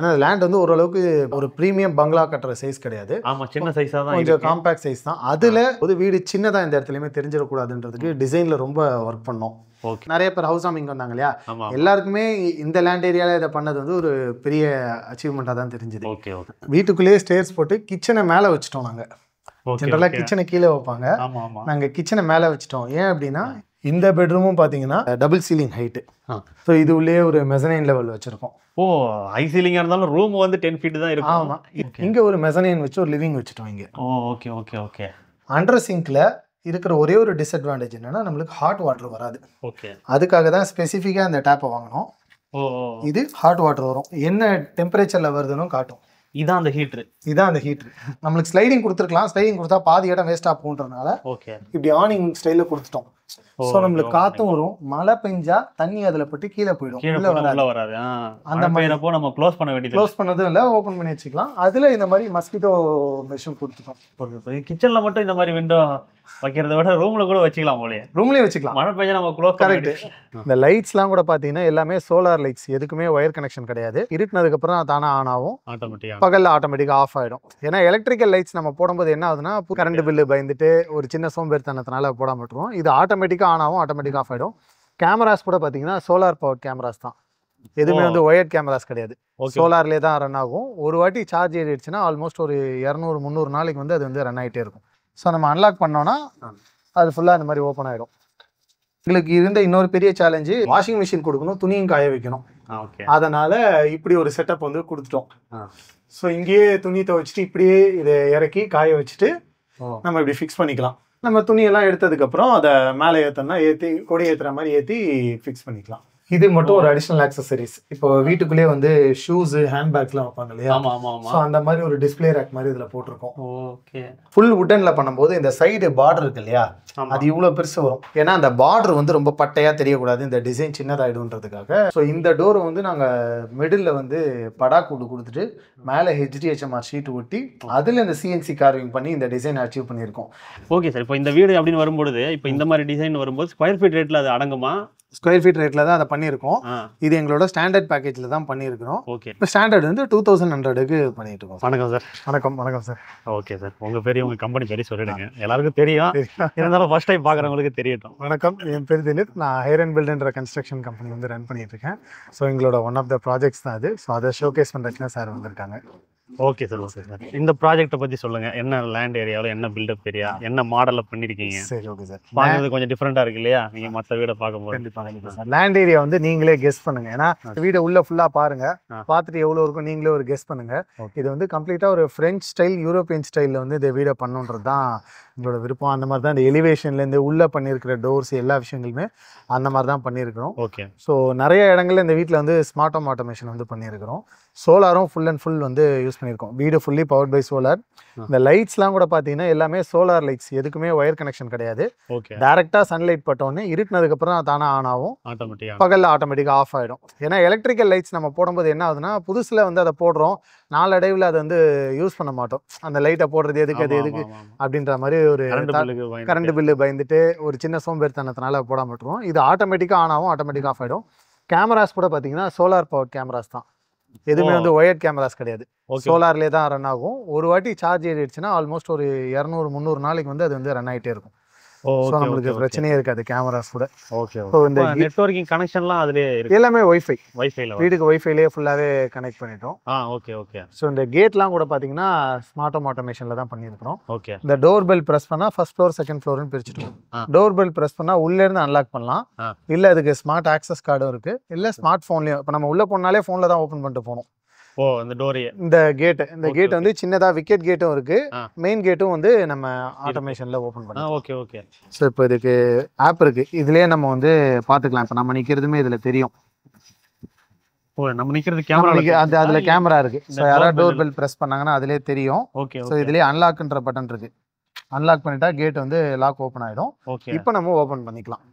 ஏன்னா லேண்ட் வந்து ஓரளவுக்கு ஒரு ப்ரீமியம் பங்களா கட்டுற சைஸ் கிடையாது. ஆமா, சின்ன சைஸா தான் கொஞ்சம் காம்பேக்ட் சைஸ் தான். அதுல ஒரு வீடு சின்னதா இந்த இடத்துலயுமே தெரிஞ்சிடக்கூடாதுன்றதுக்கு டிசைன்ல ரொம்ப ஒர்க் பண்ணோம். நிறைய பேர் ஹவுஸ் வார்மிங் வந்தாங்க இல்லையா, எல்லாருக்குமே இந்த லேண்ட் ஏரியால இதை பண்ணது வந்து ஒரு பெரிய அச்சீவ்மெண்டா தான் தெரிஞ்சது. வீட்டுக்குள்ளேயே ஸ்டேர்ஸ் போட்டு கிச்சனை மேலே வச்சுட்டோம். நாங்க ஜென்ரலா கிச்சனை கீழே வைப்பாங்க, நாங்க கிச்சனை மேலே வச்சுட்டோம். ஏன் அப்படின்னா இந்த பெட்ரூமும் பாத்தீங்கன்னா டபுள் சீலிங் ஹைட். ஸோ இது உள்ளே ஒரு மெசனைன் லெவல் வச்சிருக்கோம். ஓ, ஹை சீலிங்கா இருந்தாலும் ரூம் வந்து 10 feet தான் இருக்கும். ஆமா, இங்க ஒரு மெசனைன் வச்சு ஒரு லிவிங் வச்சுட்டோம் இங்க. ஓ, ஓகே ஓகே ஓகே. அண்டர் சிங்க்ல இருக்கிற ஒரே ஒரு டிஸ்அட்வான்டேஜ் என்னன்னா நம்மளுக்கு ஹாட் வாட்டர் வராது. ஓகே, அதுக்காக தான் ஸ்பெசிஃபிக்கா இந்த டேப்பை வாங்கணும். இது ஹாட் வாட்டர் வரும், என்ன டெம்பரேச்சர்ல வருதுன்னு காட்டும். இதான் அந்த ஹீட்டர். இதான் அந்த ஹீட்டர். நம்மளுக்கு ஸ்லைடிங் கொடுத்துருக்கலாம், ஸ்லைடிங் கொடுத்தா பாதி இடம் வேஸ்டா போன்றதுனால இப்படி ஆனிங் ஸ்டைல கொடுத்துட்டோம். ஸோ நம்மளுக்கு காத்தும் வரும், மழை பெஞ்சா தண்ணி அதுல பட்டு கீழே போயிடும், உள்ள வராது. அந்த மாதிரிப்போ நம்ம க்ளோஸ் பண்ண வேண்டியது, க்ளோஸ் பண்ணதும் இல்லை, ஓப்பன் பண்ணி வச்சுக்கலாம். அதுல இந்த மாதிரி மஸ்கிட்டோ மெஷின் கொடுத்துட்டோம். கிச்சன்ல மட்டும் இந்த மாதிரி விண்டோ வைக்கிறத விட ரூம்ல கூட வச்சுக்கலாம் போலயே. ரூம்லயே வச்சுக்கலாம், மழை பெஞ்சா நம்ம க்ளோஸ். கரெக்ட். இந்த லைட்ஸ்லாம் கூட பாத்தீங்கன்னா எல்லாமே சோலார் லைட்ஸ், எதுக்குமே ஒயர் கனெக்ஷன் கிடையாது. இருட்டினதுக்கு அப்புறம் தானே ஆன் ஆகும், ஆட்டோமேட்டிக்கா பகல்ல ஆட்டோமேட்டிக்கா ஆஃப் ஆயிடும். ஏன்னா எலக்ட்ரிக்கல் லைட்ஸ் நம்ம போடும்போது என்ன ஆகுதுன்னா கரண்ட் பில்லு பயந்துட்டு ஒரு சின்ன சோம்பேறித்தனத்தினால போடாம விட்டுருவோம். இது ஆட்டோமேட்டிக்கா ஆன் ஆகும், ஆட்டோமேட்டிக்கா ஆஃப் ஆயிடும். கேமராஸ் கூட பாத்தீங்கன்னா சோலார் பவர் கேமராஸ் தான், எதுவுமே வந்து ஒயர்ட் கேமராஸ் கிடையாது, சோலார்லேயே தான் ரன் ஆகும். ஒரு வாட்டி சார்ஜ் ஏறிடுச்சுன்னா ஆல்மோஸ்ட் ஒரு 200-300 நாளைக்கு வந்து அது வந்து ரன் ஆகிட்டே இருக்கும். ஸோ நம்ம அன்லாக் பண்ணோன்னா அது ஃபுல்லாக இந்த மாதிரி ஓப்பன் ஆகிடும். எங்களுக்கு இருந்த இன்னொரு பெரிய சேலஞ்சு வாஷிங் மிஷின் கொடுக்கணும், துணியும் காய வைக்கணும். அதனால இப்படி ஒரு செட்டப் வந்து கொடுத்துட்டோம். ஸோ இங்கேயே துணி துவைச்சிட்டு இப்படியே இதை இறக்கி காய வச்சுட்டு நம்ம இப்படி ஃபிக்ஸ் பண்ணிக்கலாம். நம்ம துணியெல்லாம் எடுத்ததுக்கப்புறம் அதை மேலே ஏற்றோம்னா ஏற்றி கொடி ஏற்றுற மாதிரி ஏற்றி ஃபிக்ஸ் பண்ணிக்கலாம். இது மட்டும் ஒரு அடிஷனல் ஆக்சசரிஸ். இப்போ வீட்டுக்குள்ளேயே வந்து ஷூஸ், ஹேண்ட்பேக்ஸ்லாம் வைப்பாங்க இல்லையா, ஸோ அந்த மாதிரி ஒரு டிஸ்பிளே ரேக் மாதிரி இதில் போட்டிருக்கோம். ஓகே. ஃபுல் வுட்டன்ல பண்ணும்போது இந்த சைடு பார்டர் இருக்கு இல்லையா, அது இவ்வளோ பெருசு வரும். ஏன்னா அந்த பார்டர் வந்து ரொம்ப பட்டையா தெரியக்கூடாது, இந்த டிசைன் சின்னதாயிடும்ன்றதுக்காக. ஸோ இந்த டோர் வந்து நாங்கள் மிடில் வந்து படா கூடு கொடுத்துட்டு மேலே HDHMR ஷீட் ஒட்டி அதில் இந்த CNC கார்விங் பண்ணி இந்த டிசைன் அச்சீவ் பண்ணியிருக்கோம். Okay sir. இப்போ இந்த வீடு அப்படின்னு வரும்போது, இப்போ இந்த மாதிரி டிசைன் வரும்போது ஸ்கொயர் ஃபீட் ரேட்டில் அது அடங்குமா? ஸ்கொயர் ஃபீட் ரேட்ல தான் அதை பண்ணியிருக்கோம். இது எங்களோட ஸ்டாண்டர்ட் பேக்கேஜில் தான் பண்ணியிருக்கிறோம். ஓகே. இப்போ ஸ்டாண்டர்ட் வந்து 2100க்கு பண்ணிட்டு இருக்கோம். வணக்கம் சார். வணக்கம் சார். ஓகே சார், உங்கள் கம்பெனி பேர் சொல்லிடுங்க, எல்லாருக்கும் தெரியும், இருந்தாலும் ஃபர்ஸ்ட் டைம் பார்க்குறவங்களுக்கு தெரியட்டும். வணக்கம், என் பேர் திலீப். நான் ஹையர் அண்ட் பில்டுன்ற கன்ஸ்ட்ரக்ஷன் கம்பெனி வந்து ரன் பண்ணிட்டு இருக்கேன். ஸோ எங்களோட ஒன் ஆஃப் த ப்ராஜெக்ட்ஸ் தான் அது. ஸோ அதை ஷோகேஸ் பண்ணுறதுக்குன்னா சார் வந்திருக்காங்க. Okay sir. ஓகே சார், இந்த ப்ராஜெக்ட்டை பற்றி சொல்லுங்கள். என்ன லேண்ட் ஏரியாவில் என்ன பில்டப் ஏரியா, என்ன மாடலில் பண்ணியிருக்கீங்க? சரி, ஓகே சார். பார்க்குறது கொஞ்சம் டிஃப்ரெண்ட்டாக இருக்கு இல்லையா நீங்கள் மற்ற வீடை பார்க்கும்போது? கண்டிப்பாக சார். லேண்ட் ஏரியா வந்து நீங்களே கெஸ் பண்ணுங்க. ஏன்னா வீடை உள்ள ஃபுல்லாக பாருங்க, பார்த்துட்டு எவ்வளோ இருக்கும் நீங்களே ஒரு கெஸ் பண்ணுங்க. இது வந்து கம்ப்ளீட்டாக ஒரு ஃப்ரெஞ்ச் ஸ்டைல், யூரோப்பியன் ஸ்டைலில் வந்து இந்த வீடை பண்ணுன்றது தான் எங்களோட விருப்பம். அந்த மாதிரி தான் இந்த எலிவேஷன்லேருந்து உள்ளே பண்ணியிருக்கிற டோர்ஸ் எல்லா விஷயங்களுமே அந்த மாதிரி தான் பண்ணியிருக்கிறோம். ஓகே. ஸோ நிறைய இடங்கள்ல இந்த வீட்டில் வந்து ஸ்மார்ட் ஹோம் ஆட்டோமேஷன் வந்து பண்ணியிருக்கிறோம். சோலாரும் ஃபுல் அண்ட் ஃபுல் வந்து யூஸ் பண்ணியிருக்கோம். வீடு ஃபுல்லி பவர்ட் பை சோலார். இந்த லைட்ஸ்லாம் கூட பார்த்தீங்கன்னா எல்லாமே சோலார் லைட்ஸ், எதுக்குமே ஒயர் கனெக்ஷன் கிடையாது. டேரெக்டாக சன்லைட் பட்டோன்னே இருட்டினதுக்கப்புறம் தானே ஆன் ஆகும், பகலில் ஆட்டோமேட்டிக்காக ஆஃப் ஆகிடும். ஏன்னா எலக்ட்ரிக்கல் லைட்ஸ் நம்ம போடும்போது என்ன ஆகுதுன்னா புதுசில் வந்து அதை போடுறோம், நாளடைவில் அதை வந்து யூஸ் பண்ண மாட்டோம். அந்த லைட்டை போடுறது எதுக்கு, அது எதுக்கு அப்படின்ற மாதிரி ஒரு கரண்ட் பில்லு பயந்துட்டு ஒரு சின்ன சோம்பேறித்தனத்தினால போடாம விட்டுருவோம். இது ஆட்டோமேட்டிக்காக ஆன் ஆகும், ஆட்டோமேட்டிக்காக ஆஃப் ஆகிடும். கேமராஸ் கூட பார்த்தீங்கன்னா சோலார் பவர் கேமராஸ் தான், எதுவுமே வந்து ஒயர்ட் கேமராஸ் கிடையாது, சோலார்லேயே தான் ரன் ஆகும். ஒரு வாட்டி சார்ஜ் ஏறிடுச்சுன்னா ஆல்மோஸ்ட் ஒரு 200-300 நாளைக்கு வந்து அது வந்து ரன் ஆகிட்டே இருக்கும். நம்மளுக்கு பிரச்சனையே இருக்காது கேமராஸ் கூட. ஓகே. ஸோ இந்த நெட்வொர்க்கிங் கனெக்ஷன்லாம் அதுலேயே இருக்கு, எல்லாமே வைஃபைல வீட்டுக்கு வைஃபைலேயே ஃபுல்லாகவே கனெக்ட் பண்ணிட்டோம். Okay okay. ஸோ இந்த கேட்லாம் கூட பார்த்தீங்கன்னா ஸ்மார்ட் ஹோம் ஆட்டோமேஷனில் தான் பண்ணியிருக்கிறோம். ஓகே. இந்த டோர் பெல் ப்ரெஸ் பண்ணால் ஃபர்ஸ்ட் ஃப்ளோர் செகண்ட் ஃப்ளோர்னு பிரிச்சுட்டோம். டோர் பெல் ப்ரெஸ் பண்ணால் உள்ளேருந்து அன்லாக் பண்ணலாம், இல்லை அதுக்கு ஸ்மார்ட் ஆக்சஸ் கார்டும் இருக்குது, இல்லை ஸ்மார்ட் ஃபோன்லேயும். இப்போ நம்ம உள்ளே போனாலே ஃபோனில் தான் ஓப்பன் பண்ணிட்டு போகணும். இந்த டோரியே இந்த கேட் வந்து சின்னதா விக்கெட் கேட்டும் இருக்கு, மெயின் கேட்டும் வந்து நம்ம ஆட்டோமேஷன்ல ஓபன் பண்ணலாம். Okay okay. ஸோ இப்போ இதுக்கு ஆப் இருக்கு, இதுலயே நம்ம வந்து பாத்துக்கலாம். இப்போ நம்ம நிக்கிறதுமே இதுல தெரியும். நம்ம நிக்கிறது கேமரா, அதுல கேமரா இருக்கு. ஸோ யாராவது டோர் பெல் பிரஸ் பண்ணாங்கன்னா அதுலயே தெரியும். ஓகே. ஸோ இதுலயே அன்லாக்ன்ற பட்டன் இருக்கு, அன்லாக் பண்ணிட்டா கேட் வந்து லாக் ஓப்பன் ஆயிடும். இப்போ நம்ம ஓபன் பண்ணிக்கலாம்.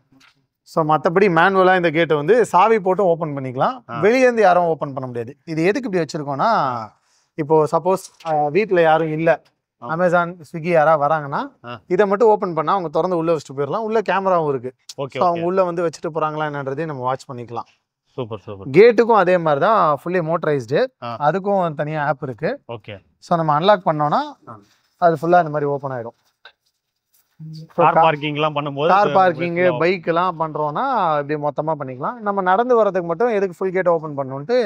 ஸோ மற்றபடி மேனுவலாக இந்த கேட்டை வந்து சாவி போட்டு ஓப்பன் பண்ணிக்கலாம், வெளியேருந்து யாரும் ஓப்பன் பண்ண முடியாது. இது எதுக்கு இப்படி வச்சிருக்கோம்னா, இப்போ சப்போஸ் வீட்டில் யாரும் இல்லை, அமேசான் ஸ்விக்கி யாராவது வராங்கன்னா இதை மட்டும் ஓப்பன் பண்ணால் அவங்க திறந்து உள்ளே வச்சுட்டு போயிடலாம். உள்ள கேமராவும் இருக்கு, ஸோ அவங்க உள்ளே வந்து வச்சுட்டு போகிறாங்களா என்னன்றதையும் நம்ம வாட்ச் பண்ணிக்கலாம். Super super. கேட்டுக்கும் அதே மாதிரி தான், ஃபுல்லி மோட்டரைஸ்டு. அதுக்கும் தனியாக ஆப் இருக்கு. ஓகே. ஸோ நம்ம அன்லாக் பண்ணோம்னா அது ஃபுல்லாக இந்த மாதிரி ஓப்பன் ஆகிடும். கார் பார்க்கிங்லாம் பண்ணும்போது, கார் பார்க்கிங் பைக் எல்லாம் பண்றோம்னா இப்படி மொத்தமா பண்ணிக்கலாம். நம்ம நடந்து வரதுக்கு மட்டும் எதுக்கு ஃபுல் கேட் ஓபன் பண்ணணும்ட்டு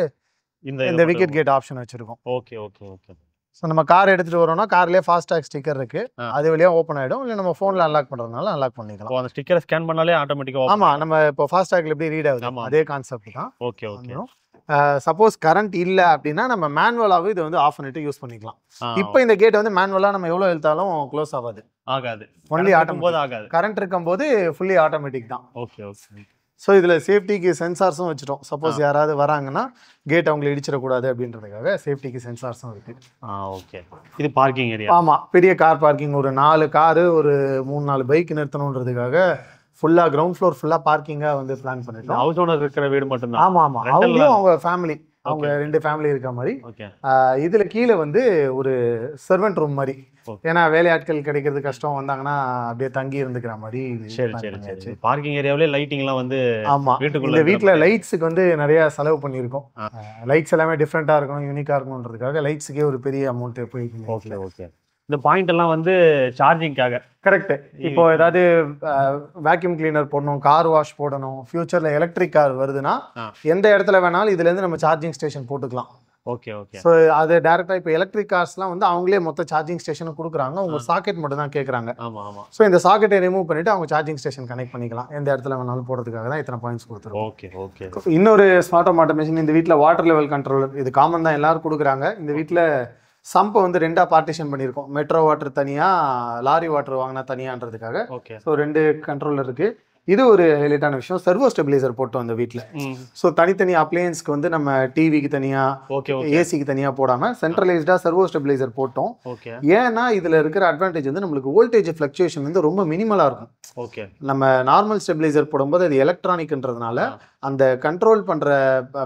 இந்த விக்கெட் கேட் ஆப்ஷன் வச்சிருக்கோம். Okay okay okay. ஸோ நம்ம கார் எடுத்துட்டு வரோம்னா கார்லயே ஃபாஸ்டாக் ஸ்டிக்கர் இருக்கு, அது வழியா ஓப்பன் ஆயிடும். இல்லை நம்ம ஃபோன்ல அன்லாக் பண்றதுனால அன்லாக் பண்ணிக்கலாம். அந்த ஸ்டிக்கரை ஸ்கேன் பண்ணாலே ஆட்டோமேட்டிக்கா. ஆமா, நம்ம இப்போ ஃபாஸ்டாக்ல எப்படி ரீட் ஆகுது அதே கான்செப்ட் தான். Okay okay. சப்போஸ் கரண்ட் இல்ல அப்படின்னா நம்ம மேனுவலாவே இதை வந்து ஆஃப் பண்ணிட்டு யூஸ் பண்ணிக்கலாம். இப்போ இந்த கேட் வந்து மேனுவலா நம்ம எவ்வளவு இழுத்தாலும் க்ளோஸ் ஆகாது. Only automatic. கரண்ட் இருக்கும்போது ஃபுல்லி ஆட்டோமேட்டிக் தான். Okay okay. ஸோ இதில் சேஃப்டிக்கு சென்சார்ஸும் வச்சுட்டோம். சப்போஸ் யாராவது வராங்கன்னா கேட் அவங்களை இடிச்சிடக்கூடாது அப்படின்றதுக்காக சேஃப்டிக்கு சென்சார்ஸும் இருக்கு. ஓகே. இது பார்க்கிங் ஏரியா. ஆமாம், பெரிய கார் பார்க்கிங். ஒரு 4 காரு ஒரு 3-4 பைக் நிறுத்தணுன்றதுக்காக ஃபுல்லாக கிரவுண்ட் ஃப்ளோர் ஃபுல்லாக பார்க்கிங்காக வந்து பிளான் பண்ணிட்டோம். ஹவுஸ் ஓனர் இருக்கிற வீடு மட்டும்தான். ஆமாம் ஆமாம், அவங்களும் அவங்க ஃபேமிலி, அவங்க 2 ஃபேமிலி இருக்க மாதிரி. இதுல கீழே வந்து ஒரு சர்வெண்ட் ரூம் மாதிரி, ஏன்னா வேலையாட்கள் கிடைக்கிறது கஷ்டம், வந்தாங்கன்னா அப்படியே தங்கி இருந்துக்கிற மாதிரி. சரி சரி சரி. பார்க்கிங் ஏரியாவிலே லைட்டிங்லாம் வந்து. ஆமா, இந்த வீட்டுல லைட்ஸுக்கு வந்து நிறைய செலவு பண்ணியிருக்கோம். லைட்ஸ் எல்லாமே டிஃப்ரெண்டா இருக்கணும், யூனிக்கா இருக்கணுன்றதுக்காக லைட்ஸுக்கே ஒரு பெரிய அமௌண்ட் போயிருக்கு. Okay okay. இந்த பாயிண்ட் எல்லாம் வந்து சார்ஜிங்காக. கரெக்ட். இப்போ ஏதாவது வேக்யூம் கிளீனர் போடணும், கார் வாஷ் போடணும், ஃபியூச்சர்ல எலக்ட்ரிக் கார் வருதுன்னா எந்த இடத்துல வேணாலும் இதுல இருந்து நம்ம சார்ஜிங் ஸ்டேஷன் போட்டுக்கலாம். Okay okay. ஸோ அது டேரெக்டாக இப்போ எலக்ட்ரிக் கார்ஸ்லாம் வந்து அவங்களே மொத்த சார்ஜிங் ஸ்டேஷனும் கொடுக்குறாங்க. உங்கள் சாக்கெட் மட்டும் தான் கேட்குறாங்க. ஆமாம் ஆமாம். ஸோ இந்த சாக்கெட்டை ரிமூவ் பண்ணிவிட்டு அவங்க சார்ஜிங் ஸ்டேஷன் கனெக்ட் பண்ணிக்கலாம். எந்த இடத்துல வேணாலும் போடுறதுக்காக தான் இத்தனை பாயிண்ட்ஸ் கொடுத்துருவோம். Okay okay. இன்னொரு ஸ்மார்ட் ஹோம் ஆட்டோமேஷன் இந்த வீட்டில் வாட்டர் லெவல் கண்ட்ரோலர். இது காமன் தான், எல்லாரும் கொடுக்குறாங்க. இந்த வீட்டில் சம்பை வந்து 2ஆக பார்ட்டிஷன் பண்ணியிருக்கோம். மெட்ரோ வாட்டர் தனியாக, லாரி வாட்டர் வாங்கினா தனியான்றதுக்காக. ஓகே. ஸோ 2 கண்ட்ரோலர் இருக்குது. இது ஒரு ஹைலைட்டான விஷயம். சர்வோ ஸ்டெபிலைசர் போட்டோம் அந்த வீட்டில். ஸோ தனித்தனி அப்ளையன்ஸ்க்கு வந்து நம்ம டிவிக்கு தனியாக, ஏசிக்கு தனியாக போடாமல் சென்ட்ரலைஸ்டாக சர்வோ ஸ்டெபிலைசர் போட்டோம். ஓகே. ஏன்னா இதில் இருக்கிற அட்வான்டேஜ் வந்து நம்மளுக்கு வோல்டேஜ் ஃப்ளக்சுவேஷன் வந்து ரொம்ப மினிமலாக இருக்கும். ஓகே. நம்ம நார்மல் ஸ்டெபிலைசர் போடும்போது அது எலக்ட்ரானிக்ன்றதுனால அந்த கண்ட்ரோல் பண்ணுற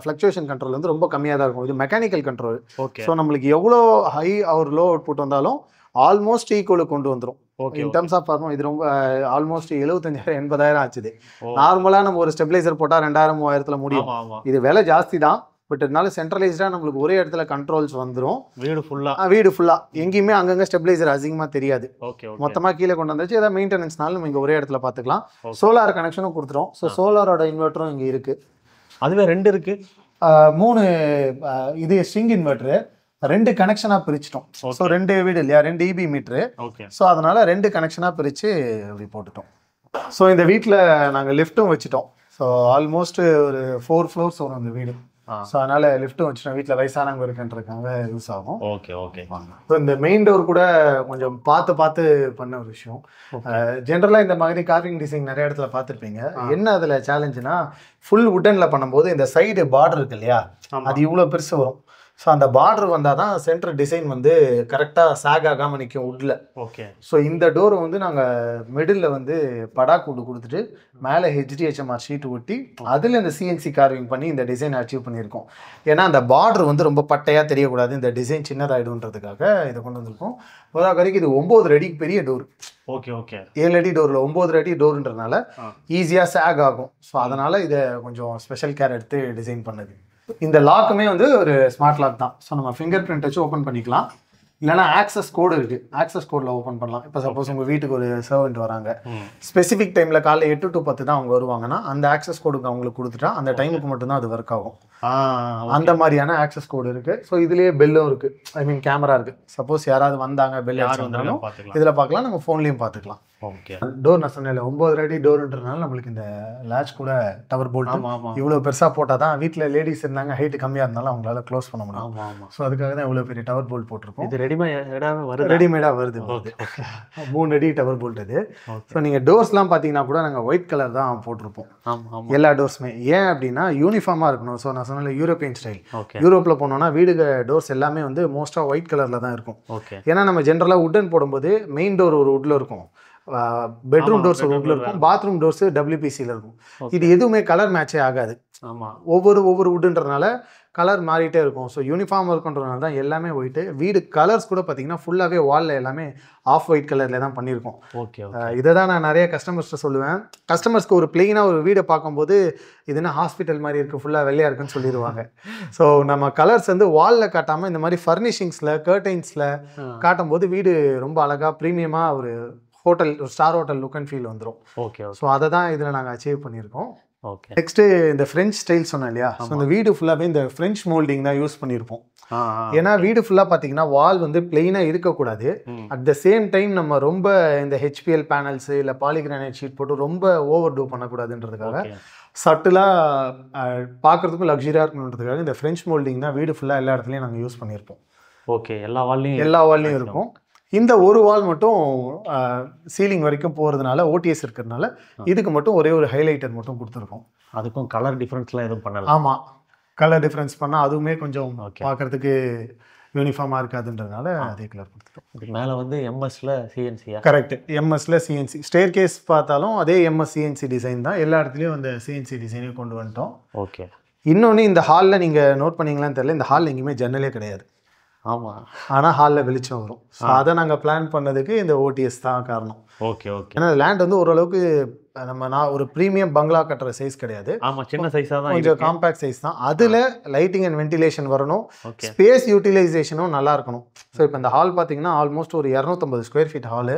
ஃப்ளக்சுவேஷன் கண்ட்ரோல் வந்து ரொம்ப கம்மியாக தான் இருக்கும். இது மெக்கானிக்கல் கண்ட்ரோல். ஓகே. ஸோ நம்மளுக்கு எவ்வளோ ஹை ஒரு லோ அவுட்புட் வந்தாலும் ஆல்மோஸ்ட் ஈக்குவலுக்கு கொண்டு வந்துடும். இன் டர்ம்ஸ் ஆஃப் பர்ஃபார்மன்ஸ் இது ரொம்ப ஆல்மோஸ்ட் 75,000-80,000 ஆச்சுது. நார்மலாக நம்ம ஒரு ஸ்டெபிலைசர் போட்டால் 2,000-3,000 முடியும். இது விலை ஜாஸ்தி தான், பட் இருந்தாலும் சென்ட்ரலைஸ்டாக நம்மளுக்கு ஒரே இடத்துல கண்ட்ரோல்ஸ் வந்துடும். வீடு ஃபுல்லாக எங்கேயுமே அங்கங்கே ஸ்டெபிலைசர் அதிகமாக தெரியாது. மொத்தமாக கீழே கொண்டு வந்துச்சு. ஏதாவது மெயின்டெனன்ஸ்னாலும் நம்ம இங்கே ஒரே இடத்துல பார்த்துக்கலாம். சோலார் கனெக்ஷனும் கொடுத்துரும். ஸோ சோலாரோட இன்வெர்ட்டரும் இங்கே இருக்குது. அதுவே 2 இருக்குது. 3 இது ஸ்ட்ரிங் இன்வெர்ட்ரு. 2 கனெக்ஷனாக பிரிச்சிட்டோம். ஸோ 2 வீடு இல்லையா, 2 EB மீட்ரு. ஸோ அதனால 2 கனெக்ஷனாக பிரித்து இப்படி போட்டுட்டோம். ஸோ இந்த வீட்டில் நாங்கள் லிஃப்ட்டும் வச்சுட்டோம். ஸோ ஆல்மோஸ்ட் ஒரு 4 ஃப்ளோர்ஸ் வரும் இந்த வீடு. ஸோ அதனால லிஃப்ட்டும் வச்சுட்டோம். வீட்டில் வயசானவங்க இருக்குன்றதுக்காக யூஸ் ஆகும். Okay okay. ஸோ இந்த மெயின் டோர் கூட கொஞ்சம் பார்த்து பண்ண ஒரு விஷயம். ஜென்ரலாக இந்த மாதிரி கார்விங் டிசைன் நிறைய இடத்துல பார்த்துருப்பீங்க. என்ன அதில் சேலஞ்சுனா, ஃபுல் வுட்டனில் பண்ணும்போது இந்த சைடு பார்டர் இருக்கு இல்லையா, அது இவ்வளோ பெருசு வரும். ஸோ அந்த பார்டர் வந்தால் தான் சென்டர் டிசைன் வந்து கரெக்டாக சாக் ஆகாமல் நிற்கும் உட்டில். ஓகே. ஸோ இந்த டோரை வந்து நாங்கள் மிடில் வந்து படாக் வுட்டு கொடுத்துட்டு மேலே HDHMR ஷீட் ஒட்டி அதில் இந்த CNC கார்விங் பண்ணி இந்த டிசைன் அச்சீவ் பண்ணியிருக்கோம். ஏன்னா அந்த பார்டர் வந்து ரொம்ப பட்டையாக தெரியக்கூடாது, இந்த டிசைன் சின்னதாகிடும்ன்றதுக்காக இதை கொண்டு வந்திருக்கோம். வரைக்கும் இது 9 அடி பெரிய டோர். Okay okay. 7 அடி டோரில் 9 அடி டோருன்றதுனால ஈஸியாக சாக் ஆகும். ஸோ அதனால் இதை கொஞ்சம் ஸ்பெஷல் கேர் எடுத்து டிசைன் பண்ணது. இந்த லாக்குமே வந்து ஒரு ஸ்மார்ட் லாக் தான். ஸோ நம்ம ஃபிங்கர் பிரிண்ட் வச்சு ஓப்பன் பண்ணிக்கலாம். இல்லைனா ஆக்சஸ் கோடு இருக்குது, ஆக்சஸ் கோடில் ஓப்பன் பண்ணலாம். இப்போ சப்போஸ் உங்கள் வீட்டுக்கு ஒரு சர்வெண்ட் வராங்க, ஸ்பெசிஃபிக் டைமில் காலைல 8 to 10 தான் அவங்க வருவாங்கன்னா அந்த ஆக்சஸ் கோடுக்கு அவங்களுக்கு கொடுத்துட்டா அந்த டைமுக்கு மட்டும்தான் அது ஒர்க் ஆகும். அந்த மாதிரியான ஆக்சஸ் கோடு இருக்குது. ஸோ இதுலேயே பெல்லும் இருக்குது, ஐ மீன் கேமரா இருக்குது. சப்போஸ் யாராவது வந்தாங்க பெல் வந்தாலும் இதில் பார்க்கலாம், நம்ம ஃபோன்லேயும் பார்த்துக்கலாம். ஓகே. டோர் நான் சொன்னேன் 9 அடி டோர்ன்றதுனால நம்மளுக்கு இந்த லேட்ச் கூட டவர் போல்ட் இவ்வளோ பெருசாக போட்டால் தான் வீட்டில் லேடிஸ் இருந்தாங்க, ஹைட் கம்மியாக இருந்தாலும் அவங்களால க்ளோஸ் பண்ண முடியும். ஸோ அதுக்காக தான் இவ்வளோ பெரிய டவர் போல்ட் போட்டிருக்கோம். இது ரெடிமேடாக வருது. 3 அடி டவர் போல்ட் இது. ஸோ நீங்கள் டோர்ஸ்லாம் பார்த்தீங்கன்னா கூட நாங்கள் ஒயிட் கலர் தான் போட்டிருப்போம் எல்லா டோர்ஸுமே. ஏன் அப்படின்னா யூனிஃபார்மாக இருக்கணும். ஸோ நான் சொன்ன யூரோப்பியன் ஸ்டைல். யூரோப்பில் போனோம்னா வீடு டோர்ஸ் எல்லாமே வந்து மோஸ்ட்டாக ஒயிட் கலரில் தான் இருக்கும். ஏன்னா நம்ம ஜென்ரலாக உட்டன் போடும்போது மெயின் டோர் ஒரு உட்டில் இருக்கும், பெட்ரூம் டோர்ஸ் ஒரு உட்ல இருக்கும், பாத்ரூம் டோர்ஸ் WPCல இருக்கும். இது எதுவுமே கலர் மேட்சே ஆகாது. ஒவ்வொரு உட்டுன்றதுனால கலர் மாறிட்டே இருக்கும். ஸோ யூனிஃபார்ம் இருக்குன்றதுனால தான் எல்லாமே ஒயிட்டு. வீடு கலர்ஸ் கூட பார்த்தீங்கன்னா ஃபுல்லாகவே வாலில் எல்லாமே ஆஃப் ஒயிட் கலரில் தான் பண்ணியிருக்கோம். ஓகே இதை தான் நான் நிறைய கஸ்டமர்ஸ்ட்டு சொல்லுவேன். கஸ்டமர்ஸ்க்கு ஒரு பிளெயினாக ஒரு வீடை பார்க்கும்போது இது என்ன ஹாஸ்பிட்டல் மாதிரி இருக்குது, ஃபுல்லாக வெள்ளையாக இருக்குன்னு சொல்லிடுவாங்க. ஸோ நம்ம கலர்ஸ் வந்து வாலில் காட்டாமல் இந்த மாதிரி ஃபர்னிஷிங்ஸில் கர்டைன்ஸில் காட்டும்போது வீடு ரொம்ப அழகாக ப்ரீமியமாக ஒரு ஹோட்டல், ஒரு star hotel look and feel வந்துடும். ஓகே ஸோ அதை தான் இதில் நாங்கள் அச்சீவ் பண்ணியிருக்கோம். ஓகே. நெக்ஸ்ட்டு இந்த ஃப்ரெஞ்ச் ஸ்டைல் சொன்னேன் இல்லையா, ஸோ இந்த வீடு ஃபுல்லாகவே இந்த ஃப்ரெஞ்ச் மோல்டிங் தான் யூஸ் பண்ணியிருப்போம். ஏன்னா வீடு ஃபுல்லாக பார்த்தீங்கன்னா வால் வந்து பிளெயினாக இருக்கக்கூடாது. அட் த சேம் டைம் நம்ம ரொம்ப இந்த ஹெச்பிஎல் பேனல்ஸு இல்லை பாலிகிரானைட் ஷீட் போட்டு ரொம்ப ஓவர் டூ பண்ணக்கூடாதுன்றதுக்காக சட்டிலாக பார்க்குறதுக்கும் லக்ஸரியாக இருக்கணுன்றதுக்காக இந்த ஃப்ரெஞ்ச் மோல்டிங் தான் வீடு ஃபுல்லாக எல்லா இடத்துலையும் நாங்கள் யூஸ் பண்ணியிருப்போம். ஓகே. எல்லா வால்லையும் இருக்கும். இந்த ஒரு வால் மட்டும் சீலிங் வரைக்கும் போகிறதுனால ஓடிஎஸ் இருக்கிறதுனால இதுக்கு மட்டும் ஒரே ஒரு ஹைலைட்டர் மட்டும் கொடுத்துருக்கோம். அதுக்கும் கலர் டிஃப்ரென்ஸ்லாம் எதுவும் பண்ணல. ஆமாம், கலர் டிஃப்ரென்ஸ் பண்ணால் அதுவுமே கொஞ்சம் பார்க்குறதுக்கு யூனிஃபார்மாக இருக்காதுன்றதுனால அதே கலர் கொடுத்துட்டோம். இதுக்கு மேலே வந்து எம்எஸ்ல சிஎன்சியா? கரெக்ட், எம்எஸ்ல சிஎன்சி. ஸ்டேர் கேஸ் பார்த்தாலும் அதே எம்எஸ் சிஎன்சி டிசைன் தான். எல்லா இடத்துலையும் அந்த சிஎன்சி டிசைனையும் கொண்டு வந்துட்டோம். ஓகே. இன்னொன்று இந்த ஹாலில் நீங்கள் நோட் பண்ணிங்களான்னு தெரியல, இந்த ஹாலில் எங்கேயுமே ஜன்னலே கிடையாது. ஆமாம். ஆனால் ஹாலில் வெளிச்சம் வரும். ஸோ அதை நாங்கள் பிளான் பண்ணதுக்கு இந்த ஓடிஎஸ் தான் காரணம். Okay okay. ஏன்னா லேண்ட் வந்து ஓரளவுக்கு நான் ஒரு ப்ரீமியம் பங்களா கட்டுற சைஸ் கிடையாது. ஆமாம், சின்ன சைஸாக தான், கொஞ்சம் காம்பேக்ட் சைஸ் தான். அதில் லைட்டிங் அண்ட் வென்டிலேஷன் வரணும், ஸ்பேஸ் யூட்டிலைசேஷனும் நல்லா இருக்கணும். ஸோ இப்போ இந்த ஹால் பார்த்தீங்கன்னா ஆல்மோஸ்ட் ஒரு 250 square feet hall.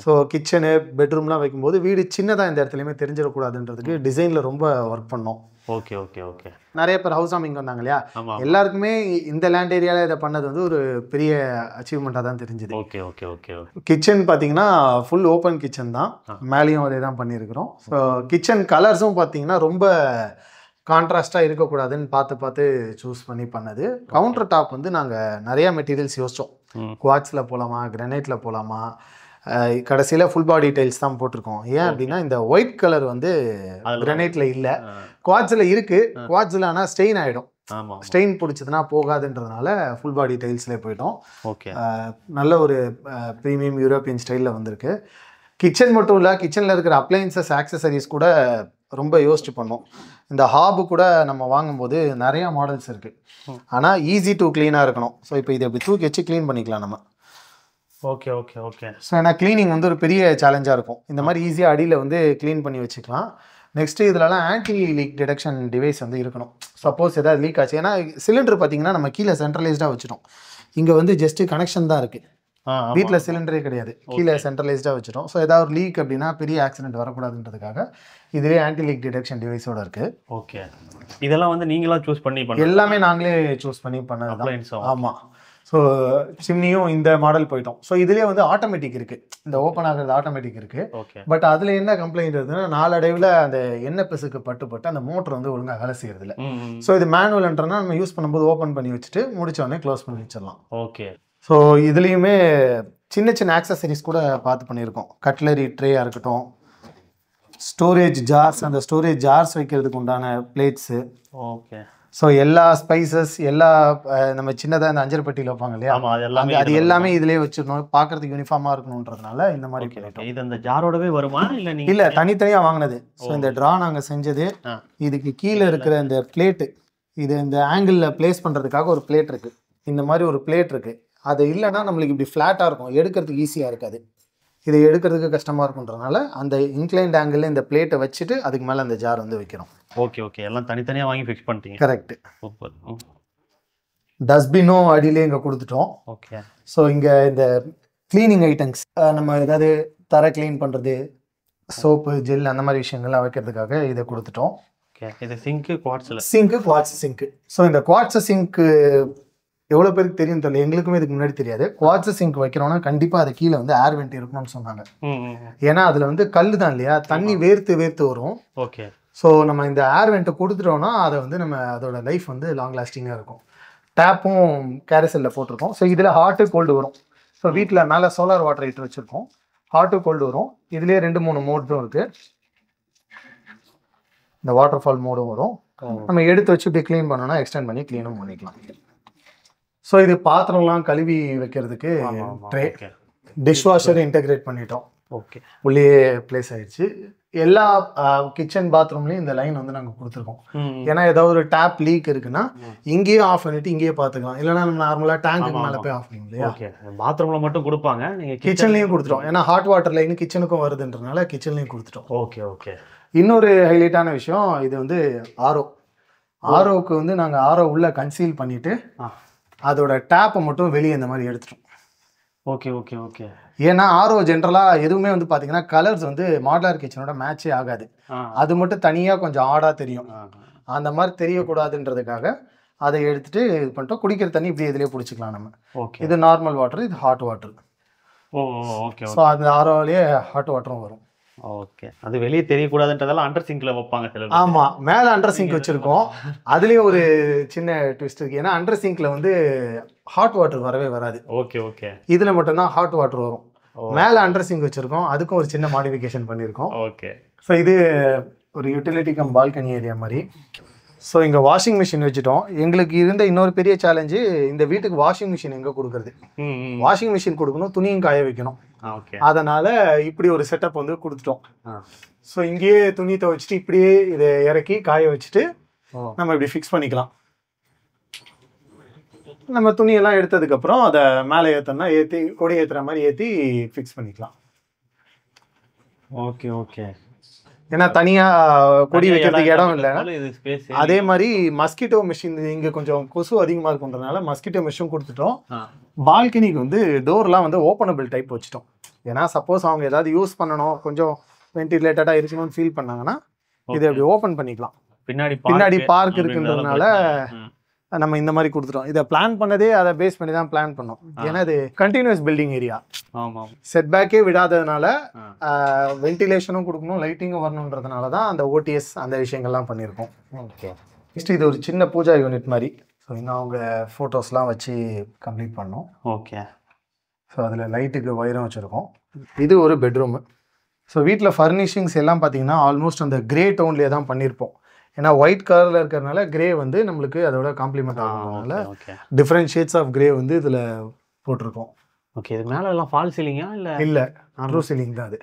So kitchen பெட்ரூம்லாம் வைக்கும்போது வீடு சின்னதாக இந்த இடத்துலையுமே தெரிஞ்சிடக்கூடாதுன்றதுக்கு டிசைனில் ரொம்ப ஒர்க் பண்ணோம். Okay okay okay. நிறைய பேர் ஹவுஸ் வார்மிங் வந்தாங்க இல்லையா, எல்லாருக்குமே இந்த லேண்ட் ஏரியாவில் இதை பண்ணது வந்து ஒரு பெரிய அச்சீவ்மெண்ட்டாக தான் தெரிஞ்சுது. Okay okay okay. கிச்சன் பார்த்தீங்கன்னா ஃபுல் ஓப்பன் கிச்சன் தான், மேலேயும் அதே தான் பண்ணியிருக்கிறோம். ஸோ கிச்சன் கலர்ஸும் பார்த்தீங்கன்னா ரொம்ப கான்ட்ராஸ்டாக இருக்கக்கூடாதுன்னு பார்த்து சூஸ் பண்ணி பண்ணது. கவுண்டர் டாப் வந்து நாங்கள் நிறையா மெட்டீரியல்ஸ் யோசித்தோம். குவாட்ஸில் போகலாமா, கிரானைட்டில் போகலாமா, கடைசியில் ஃபுல் பாடி டைல்ஸ் தான் போட்டிருக்கோம். ஏன் அப்படின்னா இந்த ஒயிட் கலர் வந்து கிரானைட்டில் இல்லை, குவாட்ஸில் இருக்குது. குவாட்ஸில் ஆனால் ஸ்டெயின் ஆகிடும், ஸ்டெயின் பிடிச்சதுன்னா போகாதுன்றதுனால ஃபுல் பாடி டைல்ஸ்லேயே போயிட்டோம். ஓகே. நல்ல ஒரு ப்ரீமியம் யூரோப்பியன் ஸ்டைலில் வந்திருக்கு. கிச்சன் மட்டும் இல்லை, கிச்சனில் இருக்கிற அப்ளையன்சஸ் ஆக்சசரிஸ் கூட ரொம்ப யோசிச்சு பண்ணோம். இந்த ஹாபு கூட நம்ம வாங்கும்போது நிறையா மாடல்ஸ் இருக்குது, ஆனால் ஈஸி டு க்ளீனாக இருக்கணும். ஸோ இப்போ இதை இப்படி தூக்கி வச்சு க்ளீன் பண்ணிக்கலாம் நம்ம. Okay okay okay. ஸோ ஏன்னா க்ளீனிங் வந்து ஒரு பெரிய சேலஞ்சாக இருக்கும். இந்த மாதிரி ஈஸியாக அடியில் வந்து க்ளீன் பண்ணி வச்சுக்கலாம். நெக்ஸ்ட்டு இதிலலாம் ஆன்டி லீக் டிடெக்ஷன் டிவைஸ் வந்து இருக்கணும். சப்போஸ் ஏதாவது லீக் ஆச்சு, ஏன்னா சிலிண்டர் பார்த்தீங்கன்னா நம்ம கீழே சென்ட்ரலைஸ்டாக வச்சுட்டோம். இங்கே வந்து ஜஸ்ட்டு கனெக்ஷன் தான் இருக்குது, வீட்டில் சிலிண்டரே கிடையாது, கீழே சென்ட்ரலைஸ்டாக வச்சுட்டோம். ஸோ ஏதாவது ஒரு லீக் அப்படின்னா பெரிய ஆக்சிடென்ட் வரக்கூடாதுன்றதுக்காக இதுவே ஆன்டி லீக் டிடெக்ஷன் டிவைஸோட இருக்குது. ஓகே. இதெல்லாம் வந்து நீங்களாக சூஸ் பண்ணி எல்லாமே நாங்களே சூஸ் பண்ணி பண்ணது. ஆமாம். ஸோ சிம்னியும் இந்த மாடல் போயிட்டோம். ஸோ இதுலேயே வந்து ஆட்டோமேட்டிக் இருக்குது, இந்த ஓப்பன் ஆகிறது ஆட்டோமேட்டிக் இருக்குது. ஓகே. பட் அதில் என்ன கம்ப்ளைண்ட் இருக்குதுன்னா நாளடைவில் அந்த எண்ணெய் பிசுக்கு பட்டு அந்த மோட்டர் வந்து ஒழுங்காக வேலை செய்யறதில்ல. ஸோ இது மேனுவல்ன்றனா நம்ம யூஸ் பண்ணும்போது ஓப்பன் பண்ணி வச்சுட்டு முடிச்சோடனே க்ளோஸ் பண்ணி வச்சிடலாம். ஓகே. ஸோ இதுலேயுமே சின்ன சின்ன ஆக்சசரிஸ் கூட பார்த்து பண்ணியிருக்கோம். கட்லரி ட்ரேயாக இருக்கட்டும், ஸ்டோரேஜ் ஜார்ஸ், அந்த ஸ்டோரேஜ் ஜார்ஸ் வைக்கிறதுக்கு உண்டான பிளேட்ஸு. ஓகே. ஸோ எல்லா ஸ்பைசஸ், எல்லா நம்ம சின்னதாக இந்த அஞ்சரை பெட்டியில் வைப்பாங்க இல்லையா, அது எல்லாமே இதுலேயே வச்சிடணும், பார்க்கறதுக்கு யூனிஃபார்மாக இருக்கணுன்றதுனால இந்த மாதிரி பண்ணிட்டோம். இது அந்த ஜாரோடவே வருமா இல்லை நீங்கள்? இல்லை, தனித்தனியாக வாங்கினது. ஸோ இந்த ட்ரா நாங்கள் செஞ்சது. இதுக்கு கீழே இருக்கிற இந்த பிளேட்டு, இது இந்த ஆங்கிளில் பிளேஸ் பண்ணுறதுக்காக ஒரு பிளேட் இருக்குது. இந்த மாதிரி ஒரு பிளேட் இருக்குது. அது இல்லைன்னா நம்மளுக்கு இப்படி ஃப்ளாட்டாக இருக்கும், எடுக்கிறதுக்கு ஈஸியாக இருக்காது, இதை எடுக்கிறதுக்கு கஷ்டமாக இருக்குன்றதுனால அந்த இன்க்ளைன்ட் ஆங்கிளில் இந்த பிளேட்டை வச்சுட்டு அதுக்கு மேலே அந்த ஜார் வந்து வைக்கிறோம். Okay okay. எல்லாம் தனித்தனியாக வாங்கி ஃபிக்ஸ் பண்ணிட்டீங்க. கரெக்ட். சூப்பர். டஸ்ட்பினும் அடியிலே இங்கே கொடுத்துட்டோம். ஓகே. ஸோ இங்கே இந்த க்ளீனிங் ஐட்டம்ஸ், நம்ம ஏதாவது தரை க்ளீன் பண்ணுறது, சோப்பு, ஜெல், அந்த மாதிரி விஷயங்கள்லாம் வைக்கிறதுக்காக இதை கொடுத்துட்டோம். ஓகே. இது சிங்க்கு குவாட்ஸில், சிங்க்கு குவாட்ஸ் சிங்க்கு. ஸோ இந்த குவாட்ஸ் சிங்க்கு எவ்வளோ பேருக்கு தெரியும் தெரியல, எங்களுக்குமே இதுக்கு முன்னாடி தெரியாது. குவாட்ஸ் சிங்க் வைக்கிறோன்னா கண்டிப்பாக அது கீழே வந்து ஏர் வெண்ட் இருக்கணும்னு சொன்னாங்க. ஏன்னா அதில் வந்து கல் தான் இல்லையா, தண்ணி வேர்த்து வரும். ஓகே. ஸோ நம்ம இந்த ஏர் வெண்ட்டை கொடுத்துட்டோம்னா அதை வந்து நம்ம அதோட லைஃப் வந்து லாங் லாஸ்டிங்காக இருக்கும். டேப்பும் கேரசலில் போட்டிருக்கோம். ஸோ இதில் ஹாட்டு கோல்டு வரும். ஸோ வீட்டில் மேலே சோலார் வாட்டர் ஹீட்டர் வச்சுருக்கோம், ஹாட்டு கோல்டு வரும். இதுலேயே 2-3 மோட்ஸும் இருக்குது. இந்த வாட்டர் ஃபால் மோடும் வரும். நம்ம எடுத்து வச்சு இப்படி க்ளீன் பண்ணோன்னா எக்ஸ்டெண்ட் பண்ணி க்ளீனும் பண்ணிக்கலாம். ஸோ இது பாத்திரம்லாம் கழுவி வைக்கிறதுக்கு ட்ரே, டிஷ்வாஷர் இன்டெகிரேட் பண்ணிட்டோம். ஓகே. உள்ளேயே பிளேஸ் ஆயிடுச்சு. எல்லா கிச்சன் பாத்ரூம்லயும் இந்த லைன் வந்து நாங்க கொடுத்துருக்கோம். ஏன்னா ஏதாவது ஒரு டேப் லீக் இருக்குன்னா இங்கேயே ஆஃப் பண்ணிட்டு இங்கேயே பாத்துக்கலாம். இல்லைன்னா நம்ம நார்மலா டேங்க்கு மேல போய் ஆஃப் பண்ணுவோம் இல்லையா. ஓகே. பாத்ரூம்ல மட்டும் கொடுப்பாங்க, நீங்க கிச்சன்லயும் கொடுத்துட்டோம். ஏன்னா ஹாட் வாட்டர் லைன் கிச்சனுக்கும் வருதுன்றனால கிச்சன்லயும் கொடுத்துட்டோம். Okay okay. இன்னொரு ஹைலைட்டான விஷயம், இது வந்து ஆரோவுக்கு வந்து நாங்க ஆரோ உள்ள கன்சீல் பண்ணிட்டு அதோட டேப்பை மட்டும் வெளியே இந்த மாதிரி எடுத்துட்டோம். Okay okay okay. ஏன்னா ஆரோ ஜென்ரலாக எதுவுமே வந்து பார்த்தீங்கன்னா கலர்ஸ் வந்து மாடலர் கிச்சனோட மேட்சே ஆகாது. அது மட்டும் தனியாக கொஞ்சம் ஆடாக தெரியும். அந்த மாதிரி தெரியக்கூடாதுன்றதுக்காக அதை எடுத்துட்டு இது பண்ணிட்டோம். குடிக்கிற தண்ணி இப்படி இதிலே பிடிச்சிக்கலாம் நம்ம. ஓகே. இது நார்மல் வாட்டர், இது ஹாட் வாட்டர். ஓகே. ஸோ அந்த ஆரோவிலேயே ஹாட் வாட்டரும் வரும். ஓகே. அது வெளியே தெரியக்கூடாதுன்றதால அண்டர் சிங்க்ல வைப்பாங்க சில. ஆமா, மேல அண்டர் சிங்க் வச்சிருக்கோம். அதுலயும் ஒரு சின்ன ட்விஸ்ட் இருக்கு. ஏன்னா அண்டர் சிங்க்ல வந்து ஹாட் வாட்டர் வரவே வராது. Okay okay. இதுல மட்டும் தான் ஹாட் வாட்டர் வரும். மேல அண்டர் சிங்க் வச்சிருக்கோம், அதுக்கும் ஒரு சின்ன மாடிஃபிகேஷன் பண்ணியிருக்கோம். ஓகே. ஸோ இது ஒரு யூட்டிலிட்டி கம் பால்கனி ஏரியா மாதிரி. ஸோ இங்கே வாஷிங் மிஷின் வச்சுட்டோம். எங்களுக்கு இருந்த இன்னொரு பெரிய சேலஞ்சு, இந்த வீட்டுக்கு வாஷிங் மிஷின் எங்கே கொடுக்குறது. வாஷிங் மிஷின் கொடுக்கணும், துணியும் காய வைக்கணும். அதனால இப்படி ஒரு செட்டப் வந்து கொடுத்துட்டோம். ஸோ இங்கேயே துணி துவைச்சிட்டு இப்படியே இதை இறக்கி காய வச்சுட்டு நம்ம இப்படி ஃபிக்ஸ் பண்ணிக்கலாம். நம்ம துணியெல்லாம் எடுத்ததுக்கப்புறம் அதை மேலே ஏற்றோம்னா ஏற்றி கொடி ஏற்றுற மாதிரி ஏற்றி ஃபிக்ஸ் பண்ணிக்கலாம். Okay okay. ஏன்னா தனியாக கொடி வைக்கிறதுக்கு இடம் இல்லை. அதே மாதிரி மஸ்கிட்டோ மிஷின் இங்கே கொஞ்சம் கொசு அதிகமாக இருக்குன்றதுனால மஸ்கிட்டோ மிஷின் கொடுத்துட்டோம். பால்கனிக்கு வந்து டோர்லாம் வந்து ஓப்பனபிள் டைப் வச்சுட்டோம். ஏன்னா சப்போஸ் அவங்க ஏதாவது யூஸ் பண்ணணும், கொஞ்சம் வென்டிலேட்டடாக இருக்கணும்னு ஃபீல் பண்ணாங்கன்னா இதை அப்படி ஓப்பன் பண்ணிக்கலாம். பின்னாடி பார்க் இருக்குன்றதுனால நம்ம இந்த மாதிரி கொடுத்துட்டோம். இதை பிளான் பண்ணதே அதை பேஸ் பண்ணி தான் பிளான் பண்ணோம். ஏன்னா இது கண்டினியூஸ் பில்டிங் ஏரியா, செட் பேக்கே விடாததுனால வென்டிலேஷனும் கொடுக்கணும், லைட்டிங்கும் வரணுன்றதுனால தான் அந்த ஓடிஎஸ் அந்த விஷயங்கள்லாம் பண்ணியிருக்கோம். ஓகே. நெக்ஸ்ட் இது ஒரு சின்ன பூஜா யூனிட் மாதிரி. ஸோ இன்னும் அவங்க ஃபோட்டோஸ்லாம் வச்சு கம்ப்ளீட் பண்ணோம். ஓகே. ஸோ அதில் லைட்டுக்கு வயரும் வச்சுருக்கோம். இது ஒரு பெட்ரூமு. ஸோ வீட்டில் ஃபர்னிஷிங்ஸ் எல்லாம் பார்த்தீங்கன்னா ஆல்மோஸ்ட் அந்த கிரே டோன்லேயே தான் பண்ணியிருப்போம். ஏன்னா ஒயிட் கலரில் இருக்கிறதுனால கிரே வந்து நம்மளுக்கு அதோட காம்ப்ளிமெண்ட் ஆகிறதுனால டிஃப்ரெண்ட் ஷேட்ஸ் ஆஃப் கிரே வந்து இதில் போட்டிருக்கோம். ஓகே. இது மேலே எல்லாம் ஃபால் சீலிங்கா இல்லை ட்ரூ சீலிங் தான் அது.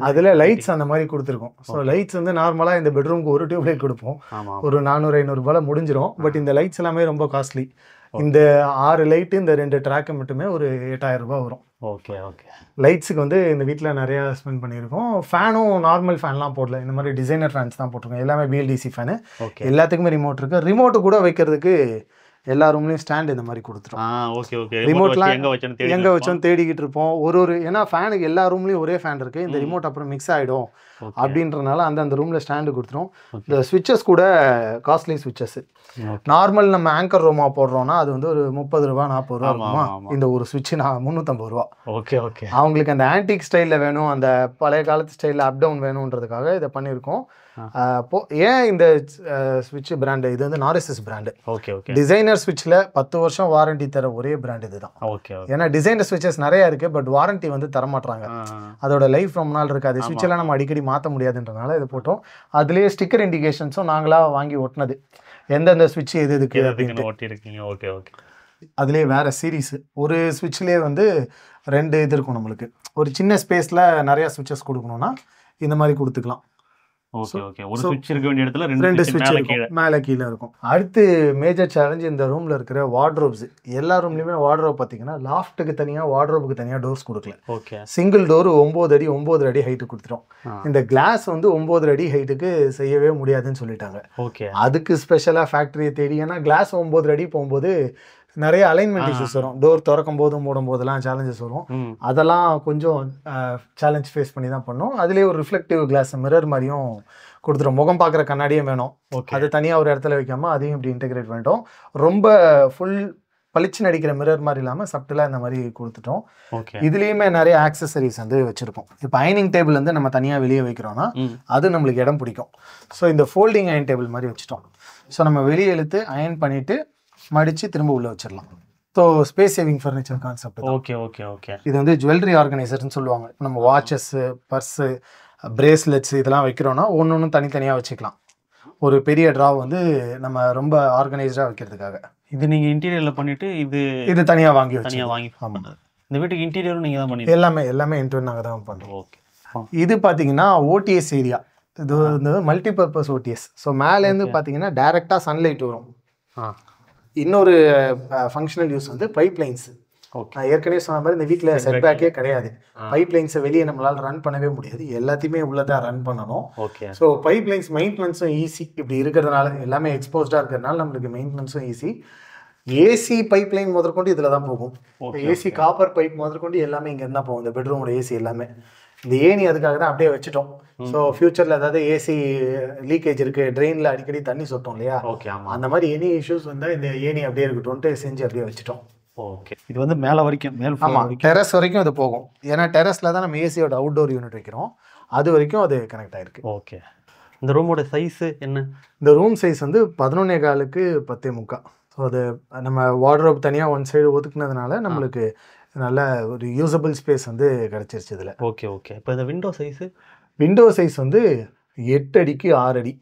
அதில் லைட்ஸ் அந்த மாதிரி கொடுத்துருக்கோம். ஸோ லைட்ஸ் வந்து நார்மலாக இந்த பெட்ரூமுக்கு ஒரு டியூப் லைட் கொடுப்போம், ஒரு 400-500 ரூபாயில் முடிஞ்சிடும். பட் இந்த லைட்ஸ் எல்லாமே ரொம்ப காஸ்ட்லி. இந்த 6 லைட்டு இந்த 2 ட்ராக்கு மட்டுமே ஒரு 8000 ரூபாய் வரும். Okay okay. லைட்ஸுக்கு வந்து இந்த வீட்டில் நிறையா ஸ்பெண்ட் பண்ணியிருக்கோம். ஃபேனும் நார்மல் ஃபேன்லாம் போடல, இந்த மாதிரி டிசைனர் ஃபேன்ஸ் தான் போட்டிருக்கோம். எல்லாமே பிஎல்டிசி ஃபேனு. எல்லாத்துக்குமே ரிமோட் இருக்குது. ரிமோட்டு கூட வைக்கிறதுக்கு எல்லா ரூம்லேயும் ஸ்டாண்ட் இந்த மாதிரி கொடுத்துரும். Okay okay. ரிமோட்லாம் எங்கே வச்சோன்னு தேடிக்கிட்டு இருப்போம். ஒரு ஏன்னா ஃபேனுக்கு எல்லா ரூம்லேயும் ஒரே ஃபேன் இருக்குது. இந்த ரிமோட் அப்புறம் மிக்ஸ் ஆகிடும் அப்படின்றனால அந்த ரூமில் ஸ்டாண்டு கொடுத்துரும். இந்த ஸ்விட்சஸ் கூட காஸ்ட்லி ஸ்விட்சஸ். நார்மல் நம்ம ஆங்கர் ரூமா போடுறோம்னா அது வந்து ஒரு 30 ரூபா 40 ரூபா இருக்குமா. இந்த ஒரு ஸ்விட்ச் 350 ரூபா. Okay okay. அவங்களுக்கு அந்த ஆன்டிக் ஸ்டைலில் வேணும், அந்த பழைய காலத்து ஸ்டைலில் அப் டவுன் வேணுன்றதுக்காக இதை பண்ணியிருக்கோம். ஏன் இந்த ஸ்விட்ச் பிராண்டு, இது வந்து நாரிசஸ் பிராண்டு. Okay okay. டிசைனர் ஸ்விட்சில் 10 வருஷம் வாரண்டி தர ஒரே பிராண்ட் இதுதான். ஓகே. ஏன்னா டிசைனர் ஸ்விட்சஸ் நிறைய இருக்கு, பட் வாரண்டி வந்து தரமாட்டாங்க. அதோட லைஃப் ரொம்ப நாள் இருக்காது. ஸ்விட்ச் எல்லாம் நம்ம அடிக்கடி மாற்ற முடியாதுன்றனால இது போட்டோம். அதுலேயே ஸ்டிக்கர் இண்டிகேஷன்ஸும் நாங்களாக வாங்கி ஒட்டினது, எந்தெந்த ஸ்விட்ச் எது எதுக்கு அப்படின்னு ஒட்டியிருக்கீங்க. Okay okay. அதுலேயே வேற சீரீஸ். ஒரு ஸ்விட்ச்லேயே வந்து 2 இது இருக்கும். நம்மளுக்கு ஒரு சின்ன ஸ்பேஸில் நிறையா ஸ்விட்சஸ் கொடுக்கணும்னா இந்த மாதிரி கொடுத்துக்கலாம். Okay okay. ஒரு ஸ்விட்ச் இருக்க வேண்டிய இடத்துல 2 ஸ்விட்ச் இருக்கும், மேலே கீழே இருக்கும். அடுத்து மேஜர் சேலஞ்ச் இந்த ரூமில் இருக்கிற வார்ட்ரோப்ஸ். எல்லா ரூம்லையுமே வார்ட்ரோப் பார்த்தீங்கன்னா லாஃப்ட்டுக்கு தனியாக வார்ட்ரோப்புக்கு தனியாக டோர்ஸ் கொடுக்கல. ஓகே. சிங்கிள் டோர் 9 அடி 9 அடி ஹைட்டு கொடுத்துரும். இந்த கிளாஸ் வந்து 9 அடி ஹைட்டுக்கு செய்யவே முடியாதுன்னு சொல்லிட்டாங்க. ஓகே. அதுக்கு ஸ்பெஷலாக ஃபேக்ட்ரியை தேடி, ஏன்னா கிளாஸ் 9 அடி போகும்போது நிறைய அலைன்மெண்ட் இஷ்யூஸ் வரும். டோர் திறக்கும் போதும் மூடும் போதெல்லாம் சேலஞ்சஸ் வரும். அதெல்லாம் கொஞ்சம் சேலஞ்ச் ஃபேஸ் பண்ணி தான் பண்ணோம். அதுலேயே ஒரு ரிஃப்ளெக்டிவ் கிளாஸ் மிரர் மாதிரியும் கொடுத்துரும். முகம் பார்க்குற கண்ணாடியே வேணும், அது தனியாக ஒரு இடத்துல வைக்காமல் அதையும் இப்படி இன்டெகிரேட் பண்ணிட்டோம். ரொம்ப ஃபுல் பளிச்சு நடிக்கிற மிரர் மாதிரி இல்லாமல் சப்டிலாக இந்த மாதிரி கொடுத்துட்டோம். இதுலேயுமே நிறைய ஆக்சசரிஸ் வந்து வச்சுருக்கோம். இப்போ அயனிங் டேபிள் வந்து நம்ம தனியாக வெளியே வைக்கிறோம்னா அது நம்மளுக்கு இடம் பிடிக்கும். ஸோ இந்த ஃபோல்டிங் அயன் டேபிள் மாதிரி வச்சுட்டோம். ஸோ நம்ம வெளியே இழுத்து அயன் பண்ணிவிட்டு மடித்து திரும்ப உள்ளே வச்சிடலாம். So space saving furniture concept. Okay okay okay. இது வந்து ஜுவல்லரி ஆர்கனைசர்னு சொல்லுவாங்க. நம்ம வாட்சஸ்ஸு, பர்ஸு, பிரேஸ்லெட்ஸ் இதெல்லாம் வைக்கிறோன்னா ஒன்று தனித்தனியாக வச்சுக்கலாம். ஒரு பெரிய ட்ரா வந்து நம்ம ரொம்ப ஆர்கனைஸ்டாக வைக்கிறதுக்காக. இது நீங்கள் இன்டீரியரில் பண்ணிவிட்டு இது தனியாக வாங்கி ஆமாம். இந்த வீட்டுக்கு இன்டீரியரும் நீங்கள் தான் பண்ணி எல்லாமே இன்டீரியர் நாங்கள் தான் பண்ணுறோம். ஓகே. இது பார்த்தீங்கன்னா ஓடிஎஸ் ஏரியா. இது வந்து மல்டிபர்பஸ் ஓடிஎஸ். ஸோ மேலேருந்து பார்த்தீங்கன்னா டைரெக்டாக சன்லைட் வரும். இன்னொரு ஃபங்க்ஷனல் யூஸ் வந்து பைப் லைன்ஸ். நான் ஏற்கனவே சொன்ன மாதிரி இந்த வீட்டில் செட்பேக்கே கிடையாது. பைப் லைன்ஸை வெளியே நம்மளால் ரன் பண்ணவே முடியாது, எல்லாத்தையுமே உள்ளதான் ரன் பண்ணணும். ஸோ பைப் லைன்ஸ் மெயின்டெனன்ஸும் ஈஸி. இப்படி இருக்கிறதுனால எல்லாமே எக்ஸ்போஸ்டாக இருக்கிறதுனால நம்மளுக்கு மெயின்டெனன்ஸும் ஈஸி. ஏசி பைப் லைன் முதற்கொண்டு இதில் தான் போகும். ஏசி காப்பர் பைப் முதற்கொண்டு எல்லாமே இங்கே இருந்தால் போகும். இந்த பெட்ரூமோட ஏசி எல்லாமே இந்த ஏணி அதுக்காக தான் அப்படியே வச்சுட்டோம். ஸோ ஃபியூச்சரில் ஏதாவது ஏசி லீக்கேஜ் இருக்குது, ட்ரெயினில் அடிக்கடி தண்ணி சொட்டோம் இல்லையா, அந்த மாதிரி எனி இஷ்யூஸ் வந்தால் இந்த ஏணி அப்படியே இருக்கட்டும்ட்டு செஞ்சு அப்படியே வச்சுட்டோம். ஓகே, இது வந்து மேலே வரைக்கும் டெரஸ் வரைக்கும் அது போகும். ஏன்னா டெரஸில் தான் நம்ம ஏசியோட அவுட்டோர் யூனிட் வைக்கிறோம், அது வரைக்கும் அது கனெக்ட் ஆகிருக்கு. ஓகே, இந்த ரூமோட சைஸு என்ன? இந்த ரூம் சைஸ் வந்து 11.25 10.75. ஸோ அது நம்ம வார்ட்ரோப் தனியாக ஒன் சைடு ஒதுக்குனதுனால நம்மளுக்கு நல்ல ஒரு யூசபிள் ஸ்பேஸ் வந்து கிடச்சிருச்சு இதில். Okay okay. இப்போ இந்த விண்டோ சைஸு? விண்டோ சைஸ் வந்து 8 அடிக்கு 6 அடி.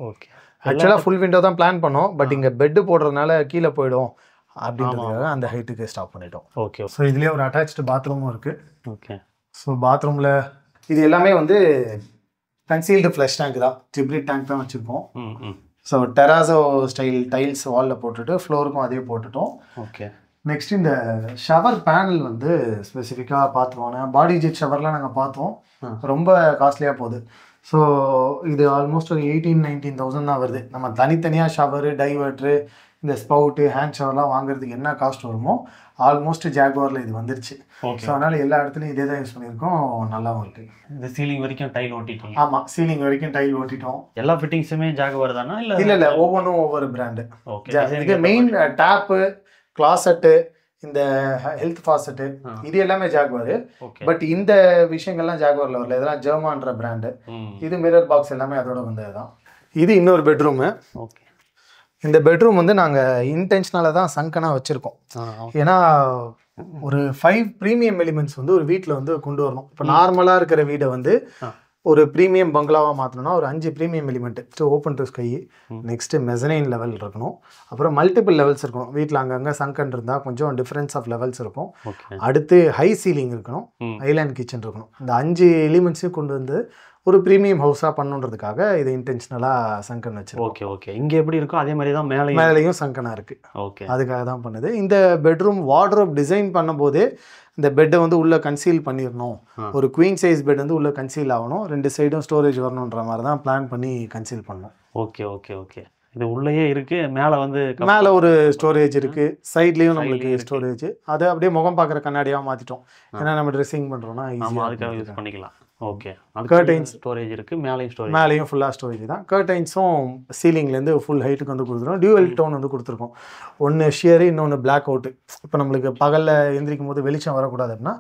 ஓகே, ஆக்சுவலாக ஃபுல் விண்டோ தான் பிளான் பண்ணோம், பட் இங்கே பெட்டு போடுறதுனால கீழே போயிடும் அப்படின்றதுக்காக அந்த ஹைட்டுக்கு ஸ்டாப் பண்ணிட்டோம். ஓகே. ஸோ இதுலேயே ஒரு அட்டாச்டு பாத்ரூமும் இருக்குது. ஓகே. ஸோ பாத்ரூமில் இது எல்லாமே வந்து கன்சீல்டு ஃப்ளஷ் டேங்க் தான், டிப்ரிட் டேங்க் தான் வச்சுருக்கோம். ஸோ டெராசோ ஸ்டைல் டைல்ஸ் வாலில் போட்டுட்டு ஃப்ளோருக்கும் அதே போட்டுட்டோம். ஓகே. நெக்ஸ்ட் இந்த ஷவர் பேனல் வந்து ஸ்பெசிஃபிக்காக பார்த்துருவோம். பாடி ஜெட் ஷவர்லாம் நாங்கள் பார்த்தோம், ரொம்ப காஸ்ட்லியாக போகுது. ஸோ இது ஆல்மோஸ்ட் ஒரு 18-19,000 தான் வருது. நம்ம தனித்தனியாக ஷவரு, டைவர்ட்ரு, இந்த ஸ்பவுட்டு, ஹேண்ட் ஷவர்லாம் வாங்குறதுக்கு என்ன காஸ்ட் வருமோ ஆல்மோஸ்ட் ஜாகுவாரில் இது வந்துருச்சு. ஸோ அதனால் எல்லா இடத்துலையும் இதே தான் யூஸ் பண்ணியிருக்கோம், நல்லாவும் இருக்குது. இந்த சீலிங் வரைக்கும் டைல் ஓட்டிட்டோம்? ஆமாம், சீலிங் வரைக்கும் டைல் ஓட்டிட்டோம். எல்லா ஃபிட்டிங்ஸுமே ஜாகுவார் தானா? இல்லை ஒவ்வொன்றும் ஒவ்வொரு பிராண்டு. ஓகே. இது மெயின் டேப்பு, கிளாசெட்டு, இந்த ஹெல்த் ஃபாசெட்டு, இது எல்லாமே ஜாகுவார். பட் இந்த விஷயங்கள்லாம் ஜாகுவாரில் வரல, இதெல்லாம் ஜெர்மான்ற பிராண்டு. இது மிரர் பாக்ஸ் எல்லாமே அதோட வந்தது தான். இது இன்னொரு பெட்ரூமு. ஓகே. இந்த பெட்ரூம் வந்து நாங்கள் இன்டென்ஷனலாக தான் சங்கனாக வச்சுருக்கோம். ஏன்னா ஒரு 5 ப்ரீமியம் எலிமெண்ட்ஸ் வந்து ஒரு வீட்டில் வந்து கொண்டு வரணும். இப்போ நார்மலாக இருக்கிற வீடை வந்து ஒரு ப்ரீமியம் பங்களாவாக மாற்றணும்னா ஒரு 5 premium element. Open to sky, next mezzanine level இருக்கணும், அப்புறம் மல்டிபிள் லெவல்ஸ் இருக்கணும். வீட்டில் அங்கங்கே சங்கன் இருந்தால் கொஞ்சம் டிஃப்ரென்ஸ் ஆஃப் லெவல்ஸ் இருக்கும். அடுத்து ஹை சீலிங் இருக்கணும், ஐலாண்ட் கிச்சன் இருக்கணும். இந்த 5 எலிமெண்ட்ஸையும் கொண்டு வந்து ஒரு ப்ரீமியம் ஹவுஸாக பண்ணுன்றதுக்காக இது இன்டென்ஷனலாக சங்கன் வச்சு. Okay okay. இங்கே எப்படி இருக்கோ அதே மாதிரி தான் மேலேயும் சங்கனாக இருக்குது. ஓகே, அதுக்காக தான் பண்ணுது. இந்த பெட்ரூம் வார்ட்ரோப் டிசைன் பண்ணும்போதே இந்த பெட்டை வந்து உள்ளே கன்சீல் பண்ணிடணும். ஒரு குவீன் சைஸ் பெட் வந்து உள்ளே கன்சீல் ஆகணும், 2 சைடும் ஸ்டோரேஜ் வரணுன்ற மாதிரி தான் பிளான் பண்ணி கன்சீல் பண்ணோம். Okay okay okay. இது உள்ளேயே இருக்குது, மேலே வந்து மேலே ஒரு ஸ்டோரேஜ் இருக்குது, சைட்லேயும் நம்மளுக்கு ஸ்டோரேஜ். அதை அப்படியே முகம் பார்க்குற கண்ணாடியாக மாற்றிட்டோம். ஏன்னா நம்ம ட்ரெஸ்ஸிங் பண்ணுறோம்னா அதுக்காக யூஸ் பண்ணிக்கலாம். ஓகே. கர்டைன்ஸ் ஸ்டோரேஜ் இருக்குது, மேலேயும் ஃபுல்லாக ஸ்டோரேஜ் தான். கர்டைன்ஸும் சீலிங்லேருந்து ஃபுல் ஹைட்டுக்கு வந்து கொடுத்துருக்கோம். டியூவல் டோன் வந்து கொடுத்துருக்கோம். ஒன்று ஷியரு, இன்னொன்று பிளாக் அவுட்டு. இப்போ நம்மளுக்கு பகலில் எந்திரிக்கும் போது வெளிச்சம் வரக்கூடாது அப்படின்னா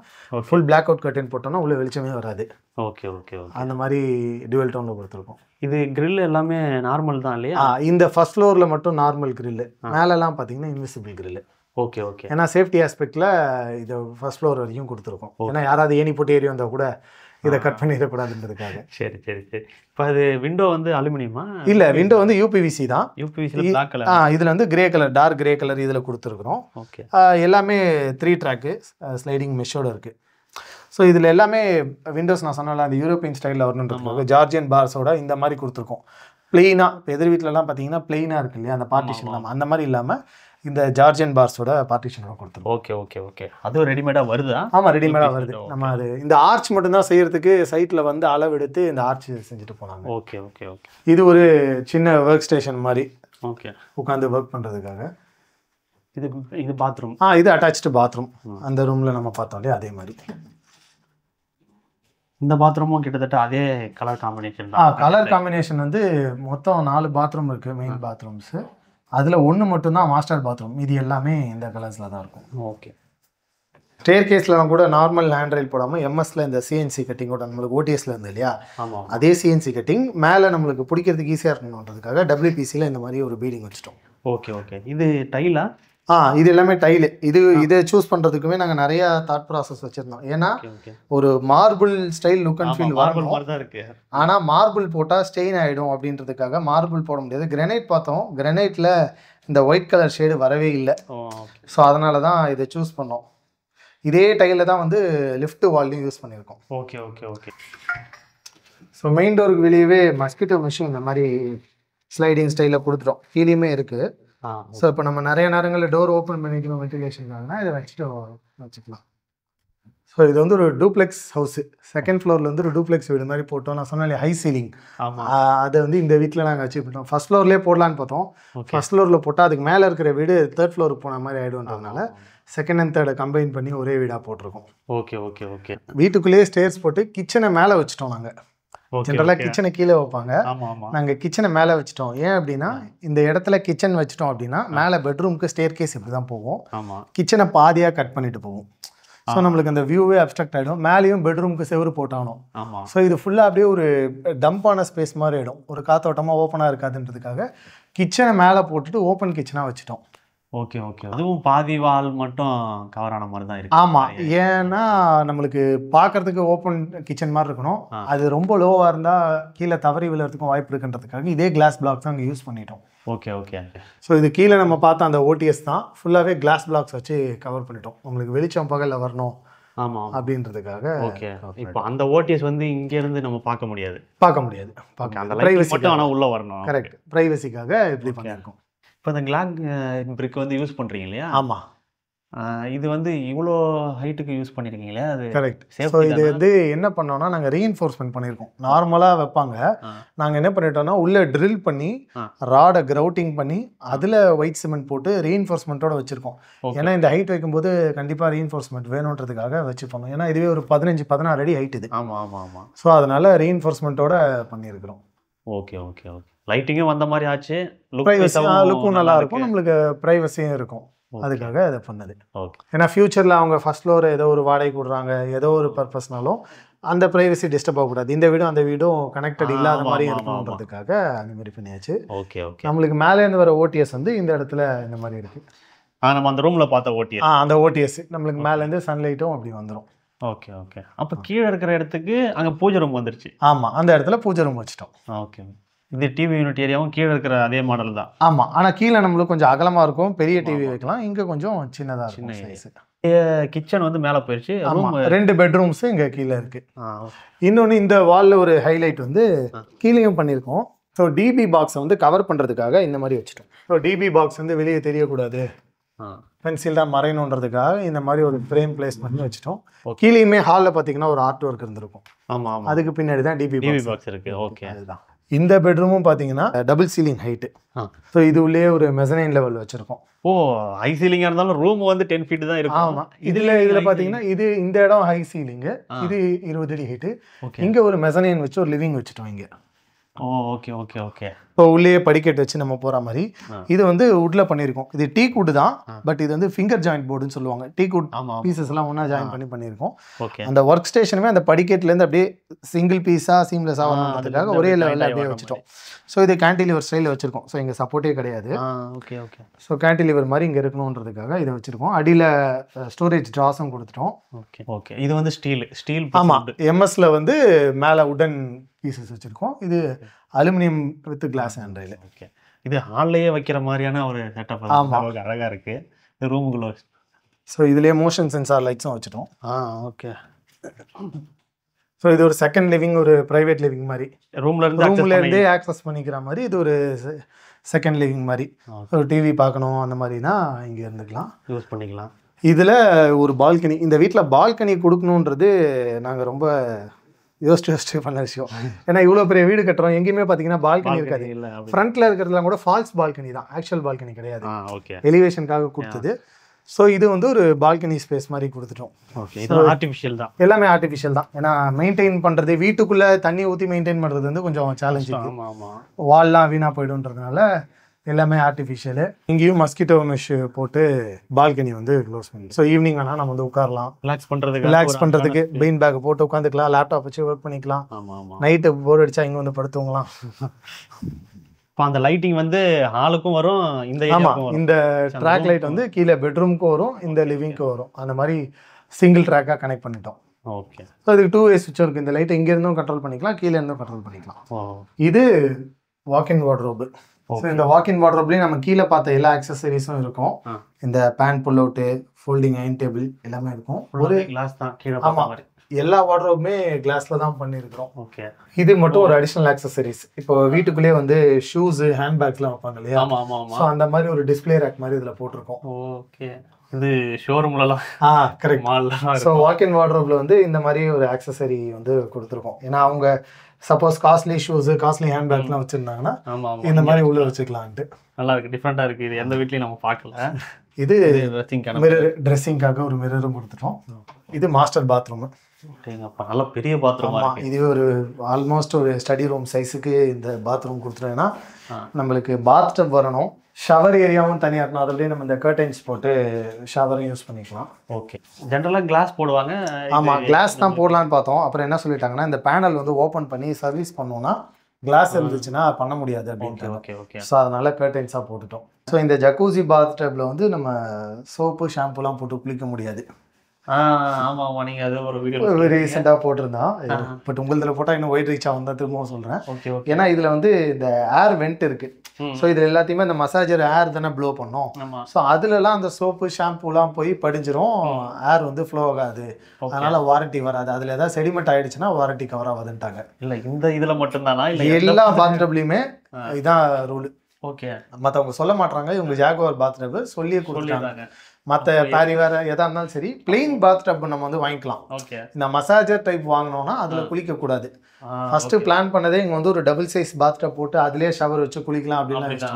ஃபுல் பிளாக் அவுட் கர்டைன் போட்டோம்னா உள்ளே வெளிச்சமே வராது. Okay okay okay. அந்த மாதிரி டியூவல் டோனில் கொடுத்துருக்கோம். இது கிரில் எல்லாமே நார்மல் தான் இல்லையா? இந்த ஃபர்ஸ்ட் ஃப்ளோரில் மட்டும் நார்மல் கிரில்லு, மேலெல்லாம் பார்த்தீங்கன்னா இன்விசிபிள் கிரில்லு. Okay okay. ஏன்னா சேஃப்டி ஆஸ்பெக்டில் இது ஃபர்ஸ்ட் ஃப்ளோர் வரைக்கும் கொடுத்துருக்கோம். ஏன்னா யாராவது ஏணி போட்டு ஏறி வந்தால் கூட இதை கட் பண்ணிடக்கூடாதுன்றதுக்காக. சரி சரி சரி. இப்போ அது விண்டோ வந்து அலுமினியமா? இல்லை, விண்டோ வந்து யூபிவிசி தான். UPVC black colour. இதில் வந்து grey colour, dark grey colour இதில் கொடுத்துருக்குறோம். ஓகே. எல்லாமே 3 ட்ராக்கு ஸ்லைடிங் மெஷோடு இருக்குது. ஸோ இதில் எல்லாமே விண்டோஸ் நான் சொன்னால அந்த யூரோப்பியன் ஸ்டைலில் வரணுன்றதுக்காக ஜார்ஜியன் பார்ஸோட இந்த மாதிரி கொடுத்துருக்கோம். பிளெயினாக இப்போ எதிர் வீட்டிலலாம் பார்த்தீங்கன்னா பிளெயினாக இருக்கு இல்லையா, அந்த பார்ட்டிஷன் இல்லாமல் அந்த மாதிரி இல்லாமல் இந்த ஜார்ஜியன் பார்ஸோட பார்ட்டிஷனோட கொடுத்துருக்கோம். Okay okay okay. அதுவும் ரெடிமேடாக வருதா? ஆமாம், ரெடிமேடாக வருது. நம்ம அது இந்த ஆர்ச் மட்டும்தான் செய்யறதுக்கு சைட்டில் வந்து அளவு எடுத்து இந்த ஆர்ச் செஞ்சுட்டு போனாங்க. Okay okay okay. இது ஒரு சின்ன ஒர்க் ஸ்டேஷன் மாதிரி. ஓகே. உட்காந்து ஒர்க் பண்ணுறதுக்காக. இது பாத்ரூம். இது அட்டாச்சு பாத்ரூம். அந்த ரூமில் நம்ம பார்த்தோம் இல்லையா, அதே மாதிரி இந்த பாத்ரூமும் கிட்டத்தட்ட அதே கலர் காம்பினேஷன் தான். கலர் காம்பினேஷன் வந்து மொத்தம் 4 பாத்ரூம் இருக்குது, மெயின் பாத்ரூம்ஸு. அதில் 1 மட்டும்தான் மாஸ்டர் பாத்ரூம், இது எல்லாமே இந்த கலர்ஸில் தான் இருக்கும். ஓகே. ஸ்டேர் கேஸ்லாம் கூட நார்மல் ஹேண்ட் ரைல் போடாமல் எம்எஸ்ல இந்த சிஎன்சி கட்டிங்கோட நம்மளுக்கு ஓடிஎஸ்ல இருந்து இல்லையா, அதே சிஎன்சி கட்டிங் மேலே நம்மளுக்கு பிடிக்கிறதுக்கு ஈஸியாக இருக்கணுன்றதுக்காக டபிள்யூபிசியில் இந்த மாதிரி ஒரு பீடிங் வச்சுட்டோம். Okay okay. இது டைலா? இது எல்லாமே டைலு. இதை சூஸ் பண்ணுறதுக்குமே நாங்கள் நிறையா தாட் ப்ராசஸ் வச்சுருந்தோம். ஏன்னா ஒரு marble style look and feel வரணும். ஆனால் மார்பிள் போட்டால் ஸ்டெயின் ஆகிடும் அப்படின்றதுக்காக மார்பிள் போட முடியாது. கிரானைட் பார்த்தோம், கிரானைட்டில் இந்த ஒயிட் கலர் ஷேடு வரவே இல்லை. ஸோ அதனால தான் இதை சூஸ் பண்ணோம். இதே டைலில் தான் வந்து லிஃப்ட் வால்லையும் யூஸ் பண்ணியிருக்கோம். Okay okay okay. So main டோருக்கு வெளியவே மஸ்கிட்டோ மெஷின் இந்த மாதிரி ஸ்லைடிங் ஸ்டைலில் கொடுத்துட்டோம். கீழேயுமே இருக்குது. ஸோ இப்போ நம்ம நிறைய நேரங்களில் டோர் ஓப்பன் பண்ணிக்கணும் வென்டிலேஷனுக்காகனா இதை வச்சுக்கலாம். ஸோ இது வந்து ஒரு டூப்ளெக்ஸ் ஹவுஸு. செகண்ட் ஃப்ளோரில் வந்து ஒரு டூப்ளெக்ஸ் வீடு மாதிரி போட்டோம். நான் சொன்னேன் ஹை சீலிங், அதை வந்து இந்த வீட்டில் நாங்கள் அச்சீவ் பண்ணிட்டோம். ஃபர்ஸ்ட் ஃப்ளோர்லேயே போடலான்னு பார்த்தோம். ஃபர்ஸ்ட் ஃப்ளோரில் போட்டால் அதுக்கு மேலே இருக்கிற வீடு தேர்ட் ஃப்ளோருக்கு போன மாதிரி ஆகிடும்ன்றதுனால செகண்ட் அண்ட் தேர்டை கம்பைன் பண்ணி ஒரே வீடாக போட்டிருக்கோம். Okay okay okay. வீட்டுக்குள்ளேயே ஸ்டேர்ஸ் போட்டு கிச்சனை மேலே வச்சுட்டோம். நாங்கள் ஜென்ரலாக கிச்சனை கீழே வைப்பாங்க, நாங்கள் கிச்சனை மேலே வச்சுட்டோம். ஏன் அப்படின்னா இந்த இடத்துல கிச்சன் வச்சுட்டோம் அப்படின்னா மேலே பெட்ரூமுக்கு ஸ்டேர் கேஸ் இப்படி தான் போகும். கிச்சனை பாதியாக கட் பண்ணிட்டு போகும். ஸோ நம்மளுக்கு அந்த வியூவே அப்ஸ்ட்ரக்ட் ஆகிடும். மேலேயும் பெட்ரூமுக்கு செவரு போட்டாகணும். ஸோ இது ஃபுல்லாக அப்படியே ஒரு டம்பான ஸ்பேஸ் மாதிரி ஆகிடும். ஒரு காத்தோட்டமாக ஓப்பனாக இருக்காதுன்றதுக்காக கிச்சனை மேலே போட்டுட்டு ஓப்பன் கிச்சனாக வச்சுட்டோம். Okay okay. அதுவும் பாதி வால் மட்டும் கவர் ஆன மாதிரி தான் இருக்கு. ஆமாம், ஏன்னா நம்மளுக்கு பார்க்கறதுக்கு ஓப்பன் கிச்சன் மாதிரி இருக்கணும். அது ரொம்ப லோவாக இருந்தால் கீழே தவறி விழுறதுக்கும் வாய்ப்பு இருக்குன்றதுக்காக இதே கிளாஸ் பிளாக்ஸ் தான் அங்கே யூஸ் பண்ணிட்டோம். Okay okay. ஸோ இது கீழே நம்ம பார்த்த அந்த ஓடிஎஸ் தான் ஃபுல்லாகவே கிளாஸ் பிளாக்ஸ் வச்சு கவர் பண்ணிட்டோம். உங்களுக்கு வெளிச்சம் பகலில் வரணும் அப்படின்றதுக்காக. ஓகே. இப்போ அந்த ஓடிஎஸ் வந்து இங்கேருந்து நம்ம பார்க்க முடியாது. அந்த லைட் மட்டும் ஆனால் உள்ளே வரணும். கரெக்ட், ப்ரைவசிக்காக இப்படி பண்ணியிருக்கோம். இப்போ இந்த கிளாக் பிரிக் வந்து யூஸ் பண்ணுறீங்க இல்லையா? ஆமாம். இது வந்து இவ்வளோ ஹைட்டுக்கு யூஸ் பண்ணியிருக்கீங்களா? அது கரெக்ட். ஸோ இது வந்து என்ன பண்ணோம்னா நாங்கள் ரீஎன்ஃபோர்ஸ்மெண்ட் பண்ணியிருக்கோம். நார்மலாக வைப்பாங்க, நாங்கள் என்ன பண்ணிட்டோம்னா உள்ளே ட்ரில் பண்ணி ராடை கிரவுட்டிங் பண்ணி அதில் ஒயிட் சிமெண்ட் போட்டு ரீஎன்ஃபோர்ஸ்மெண்ட்டோட வச்சுருக்கோம். ஏன்னா இந்த ஹைட் வைக்கும்போது கண்டிப்பாக ரீஎன்ஃபோர்ஸ்மெண்ட் வேணுன்றதுக்காக வச்சுப்போம். ஏன்னா இதுவே ஒரு 15-16 அடி ஹைட் இது. ஆமாம். ஸோ அதனால் ரீஎன்ஃபோர்ஸ்மெண்ட்டோட பண்ணியிருக்கிறோம். Okay okay okay. லைட்டிங்கும் வந்த மாதிரி ஆச்சு, லுக்கும் நல்லா இருக்கும், நம்மளுக்கு ப்ரைவசியும் இருக்கும். அதுக்காக அதை பண்ணது. ஏன்னா ஃபியூச்சரில் அவங்க ஃபர்ஸ்ட் ஃப்ளோர் ஏதோ ஒரு வாடகை கொடுறாங்க, ஏதோ ஒரு பர்பஸ்னாலும் அந்த ப்ரைவசி டிஸ்டர்ப் ஆகக்கூடாது. இந்த வீடும் அந்த வீடும் கனெக்டட் இல்லாத மாதிரி இருக்கணுன்றதுக்காக அந்த மாதிரி பண்ணியாச்சு. Okay okay. நம்மளுக்கு மேலேருந்து வர ஓடிஎஸ் வந்து இந்த இடத்துல இந்த மாதிரி இருக்கு. நம்ம அந்த ரூமில் பார்த்த ஓடிஎஸ், அந்த ஓடிஎஸ் நம்மளுக்கு மேலேருந்து சன்லைட்டும் அப்படி வந்துடும். Okay okay. அப்போ கீழே இருக்கிற இடத்துக்கு அங்கே பூஜை ரூம் வந்துருச்சு. ஆமாம், அந்த இடத்துல பூஜை ரூம் வச்சுட்டோம். ஓகே. இது டிவி யூனிட் ஏரியாவும் கீழே இருக்கிற அதே மாடல் தான். ஆமாம், ஆனால் கீழே நம்மளுக்கு கொஞ்சம் அகலமாக இருக்கும், பெரிய டிவி வைக்கலாம். இங்கே கொஞ்சம் சின்னதாக இருக்கும் சைஸ். கிச்சன் வந்து மேலே போயிடுச்சு. 2 பெட்ரூம்ஸ் இங்கே கீழே இருக்கு. இன்னொன்று இந்த வாலில் ஒரு ஹைலைட் வந்து கீழேயும் பண்ணியிருக்கோம். ஸோ டிபி பாக்ஸை வந்து கவர் பண்ணுறதுக்காக இந்த மாதிரி வச்சுட்டோம். ஸோ டிபி பாக்ஸ் வந்து வெளியே தெரியக்கூடாது, பென்சில் தான் மறையணுன்றதுக்காக இந்த மாதிரி ஒரு ஃப்ரேம் பிளேஸ் பண்ணி வச்சுட்டோம். கீழேயுமே ஹாலில் பார்த்தீங்கன்னா ஒரு ஆர்ட் ஒர்க் இருந்திருக்கும். ஆமாம், அதுக்கு பின்னாடி தான் டிபி பாக்ஸ் இருக்கு. ஓகே, அதுதான். இந்த பெட்ரூமும் பார்த்தீங்கன்னா டபுள் சீலிங் ஹைட்டு. ஸோ இது உள்ளே ஒரு மெசனைன் லெவல் வச்சுருக்கோம். ஓ, ஹை சீலிங்காக இருந்தாலும் ரூம் வந்து 10 feet தான் இருக்கும். ஆமாம், இதில் பார்த்தீங்கன்னா இந்த இடம் ஹை சீலிங்கு, இது 20 அடி ஹைட்டு. இங்கே ஒரு மெசனைன் வச்சு ஒரு லிவிங் வச்சுட்டோம் இங்கே. ஓ, ஓகே ஓகே ஓகே. இப்போ உள்ளே படிக்கட்டு வச்சு நம்ம போகிற மாதிரி. இது வந்து வுட்ல பண்ணியிருக்கோம். இது டீக் வுட் தான், பட் இது வந்து ஃபிங்கர் ஜாயிண்ட் போர்டுன்னு சொல்லுவாங்க. டீக் வுட் பீசஸ் எல்லாம் ஒன்றா ஜாயின் பண்ணி பண்ணியிருக்கோம். அந்த ஒர்க் ஸ்டேஷனுமே அந்த படிக்கட்டுலேருந்து அப்படியே சிங்கிள் பீஸாக சீம்லெஸ்ஸாக வரணுன்றதுக்காக ஒரே லெவலில் அப்படியே வச்சுட்டோம். ஸோ இது கேன்டிலிவர் ஸ்டைலில் வச்சுருக்கோம். ஸோ இங்கே சப்போர்ட்டே கிடையாது. Okay okay. ஸோ கேன்டிலிவர் மாதிரி இங்கே இருக்கணுன்றதுக்காக இதை வச்சுருக்கோம். அடியில் ஸ்டோரேஜ் ட்ராஸும் கொடுத்துட்டோம். Okay okay. இது வந்து ஸ்டீல். ஆமாம், எம்எஸ்ல வந்து மேலே உடன் பீசஸ் வச்சுருக்கோம். இது aluminium with glass handrail. Okay. இது ஹால்லையே வைக்கிற மாதிரியான ஒரு செட்டப். ஆமாம், அழகாக இருக்குது. இது ரூமுக்குள்ள. ஸோ இதுலேயே மோஷன் சென்சார் லைட்ஸும் வச்சுட்டோம். ஓகே. ஸோ இது ஒரு செகண்ட் லிவிங், ஒரு ப்ரைவேட் லிவிங் மாதிரி. ரூம்லேருந்தே ஆக்சஸ் பண்ணிக்கிற மாதிரி இது ஒரு செகண்ட் லிவிங் மாதிரி. ஒரு டிவி பார்க்கணும் அந்த மாதிரினா இங்கே இருந்துக்கலாம், யூஸ் பண்ணிக்கலாம். இதில் ஒரு பால்கனி, இந்த வீட்டில் பால்கனி கொடுக்கணுன்றது நாங்கள் ரொம்ப யோசிச்சு பண்ண விஷயம். ஏன்னா இவ்வளோ பெரிய வீடு கட்டுறோம், எங்கேயுமே பார்த்தீங்கன்னா பால்கனி இருக்காது. ஃப்ரண்ட்டில் இருக்கிறதுலாம் கூட ஃபால்ஸ் பால்கனி தான், ஆக்சுவல் பால்கனி கிடையாது. எலிவேஷனுக்காக கொடுத்தது. ஸோ இது வந்து ஒரு பால்கனி ஸ்பேஸ் மாதிரி கொடுத்துட்டோம். ஆர்டிஃபிஷியல் தான், எல்லாமே ஆர்டிஃபிஷியல் தான். ஏன்னா மெயின்டைன் பண்ணுறது, வீட்டுக்குள்ளே தண்ணி ஊற்றி மெயின்டைன் பண்ணுறது வந்து கொஞ்சம் சேலஞ்சிங். வால்லாம் வீணாக போய்டுன்றதுனால எல்லாமே ஆர்டிஃபிஷியலு. இங்கேயும் மஸ்கிட்டோ மெஷ் போட்டு பால்கனி வந்து க்ளோஸ் பண்ணி, ஸோ ஈவினிங் ஆனால் நம்ம வந்து உட்காரலாம், ரிலாக்ஸ் பண்ணுறதுக்கு பெயின் பேக் போட்டு உட்காந்துக்கலாம், லேப்டாப் வச்சு ஒர்க் பண்ணிக்கலாம். நைட்டு போர் அடிச்சா இங்கே வந்து படுத்துவங்களாம். இப்போ அந்த லைட்டிங் வந்து ஹாலுக்கும் வரும், இந்த ட்ராக் லைட் வந்து கீழே பெட்ரூமுக்கும் வரும், இந்த லிவிங்க்கும் வரும். அந்த மாதிரி சிங்கிள் ட்ராக்காக கனெக்ட் பண்ணிட்டோம். ஓகே. ஸோ அதுக்கு 2 way சுவிட்ச் இருக்குது. இந்த லைட்டை இங்கே இருந்தும் கண்ட்ரோல் பண்ணிக்கலாம், கீழே இருந்தும் கண்ட்ரோல் பண்ணிக்கலாம். இது வாக்-இன் வார்ட்ரோபு. ஸோ இந்த வாக்கின் வார்ட்ரோப்லேயும் நம்ம கீழே பார்த்த எல்லா ஆக்சசரிஸும் இருக்கும். இந்த பேன் புல் அவுட்டு, ஃபோல்டிங் அயன் டேபிள் எல்லாமே இருக்கும். ஒரு கிளாஸ் தான் கீழே. ஆமாம், எல்லா வார்ட்ரோப்புமே கிளாஸ்ல தான் பண்ணியிருக்கிறோம். ஓகே. இது மட்டும் ஒரு அடிஷனல் ஆக்சசரிஸ். இப்போ வீட்டுக்குள்ளேயே வந்து ஷூஸ், ஹேண்ட் பேக்ஸ்லாம் வைப்பாங்க இல்லையா? ஆமா ஆமா ஆமா. ஸோ அந்த மாதிரி ஒரு டிஸ்பிளே ரேக் மாதிரி இதில் போட்டிருக்கோம். ஓகே. இது ஷோரூம்லலாம் கரெக்ட். ஸோ வாக்கின் வார்ட்ரோப்ல வந்து இந்த மாதிரி ஒரு ஆக்சசரி வந்து கொடுத்துருக்கோம். ஏன்னா அவங்க suppose costly shoes, costly hand பேக்லாம் வச்சிருந்தாங்கன்னா இந்த மாதிரி உள்ள வச்சுக்கலான்ட்டு. நல்லா இருக்கு, டிஃப்ரெண்டா இருக்கு. இது எந்த வீட்லயும் நம்ம பார்க்கல. இது மிரர், ட்ரெஸ்ஸிங்காக ஒரு மிரரும் கொடுத்துட்டோம். இது மாஸ்டர் பாத்ரூம். நல்ல பெரிய பாத்ரூம். இது ஒரு ஆல்மோஸ்ட் ஒரு ஸ்டடி ரூம் சைஸுக்கு இந்த பாத்ரூம் கொடுத்துட்டோம்னா நம்மளுக்கு பாத் டப் வரணும், ஷவர் ஏரியாவும் தனியாக இருக்கணும். அதிலே நம்ம இந்த கர்டைன்ஸ் போட்டு ஷவரும் யூஸ் பண்ணிக்கலாம். ஓகே. ஜென்ரலாக கிளாஸ் போடுவாங்க. ஆமாம், கிளாஸ் தான் போடலான்னு பார்த்தோம். அப்புறம் என்ன சொல்லிட்டாங்கன்னா, இந்த பேனல் வந்து ஓப்பன் பண்ணி சர்வீஸ் பண்ணோம்னா கிளாஸ் இருந்துச்சுன்னா பண்ண முடியாது அப்படின்ட்டு. Okay okay. ஸோ அதனால கர்டைன்ஸாக போட்டுட்டோம். ஸோ இந்த ஜக்கூசி பாத் டப்ல வந்து நம்ம சோப்பு ஷாம்புலாம் போட்டு குளிக்க முடியாது. ஆமா ஆமா. நீங்க அது ஒரு வீடியோ ரீசெண்டாக போட்டிருந்தான். பட் உங்களதுல போட்டால் இன்னும் ஒயிட் ரீச் ஆகும் தான் திரும்பவும் சொல்கிறேன். Okay okay. ஏன்னா இதில் வந்து இந்த ஏர் வெண்ட் இருக்கு. ஸோ இது எல்லாத்தையுமே இந்த மசாஜர் ஏர் தானே ப்ளோ பண்ணும். ஸோ அதுலலாம் அந்த சோப்பு ஷாம்புலாம் போய் படிஞ்சிரும், ஏர் வந்து ஃப்ளோ ஆகாது. அதனால வாரண்டி வராது. அதில் ஏதாவது செடிமெண்ட் ஆயிடுச்சுன்னா வாரண்டி கவர் ஆகாதுன்ட்டாங்க. இல்லை இந்த இதில் மட்டும்தானா? இல்லை எல்லா பாத்டப்லையுமே இதான் ரூல். ஓகே. மற்றவங்க சொல்ல மாட்டாங்க, இவங்க ஜாகுவார் பாத்டப் சொல்லியே கொடுத்துட்டாங்க. மற்ற பேரி வேற எதா இருந்தாலும் சரி, பிளெயின் பாத்டப் நம்ம வந்து வாங்கிக்கலாம். ஓகே. இந்த மசாஜர் டைப் வாங்கினோம்னா அதில் குளிக்க கூடாது. ஃபர்ஸ்ட் பிளான் பண்ணதே இங்கே வந்து ஒரு டபுள் சைஸ் பாத்டப் போட்டு அதுலேயே ஷவர் வச்சு குளிக்கலாம் அப்படின்னு.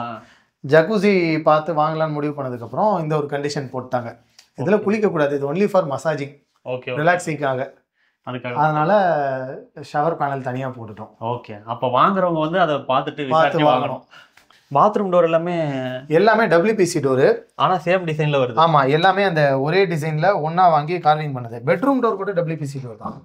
ஜக்கூசி பார்த்து வாங்கலாம்னு முடிவு பண்ணதுக்கப்புறம் இந்த ஒரு கண்டிஷன் போட்டாங்க, இதில் குளிக்கக்கூடாது, இது ஒன்லி ஃபார் மசாஜிங், ரிலாக்ஸிங்காக. அதனால ஷவர் பேனல் தனியாக போட்டுட்டோம். ஓகே. அப்போ வாங்குறவங்க வந்து அதை பார்த்து வாங்கணும். பாத்ரூம் டோர் எல்லாமே WPC டோரு, ஆனால் சேம் டிசைனில் வருது. ஆமாம், எல்லாமே அந்த ஒரே டிசைனில் ஒன்றா வாங்கி கார்விங் பண்ணது. பெட்ரூம் டோர் கூட WPC டோர் தான்.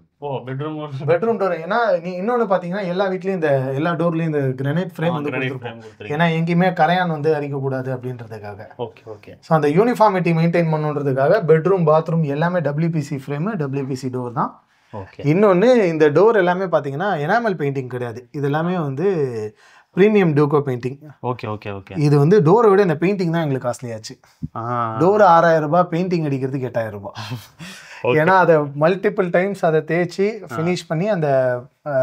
Bedroom door. ஏன்னா நீ இன்னொன்று பார்த்தீங்கன்னா எல்லா வீட்லேயும் இந்த எல்லா டோர்லேயும் இந்த கிரானைட் ஃப்ரேம் வந்து கொடுத்துருக்கோம். ஏன்னா எங்கேயுமே கரையான் வந்து அரிக்கக்கூடாது அப்படின்றதுக்காக. Okay okay. ஸோ அந்த யூனிஃபார்மிட்டி மெயின்டைன் பண்ணுன்றதுக்காக பெட்ரூம் பாத்ரூம் எல்லாமே WPC ஃப்ரேமு, WPC டோர் தான். இன்னொன்று இந்த டோர் எல்லாமே பார்த்தீங்கன்னா எனாமல் பெயிண்டிங் கிடையாது, இது எல்லாமே வந்து premium டூகோ painting. Okay okay okay. இது வந்து டோரை விட இந்த பெயிண்டிங் தான் எங்களுக்கு காஸ்ட்லி ஆச்சு. டோர் 6000 ரூபாய், பெயிண்டிங் அடிக்கிறதுக்கு 8000 ரூபாய். ஏன்னா அதை மல்டிபிள் டைம்ஸ் அதை தேய்ச்சி ஃபினிஷ் பண்ணி அந்த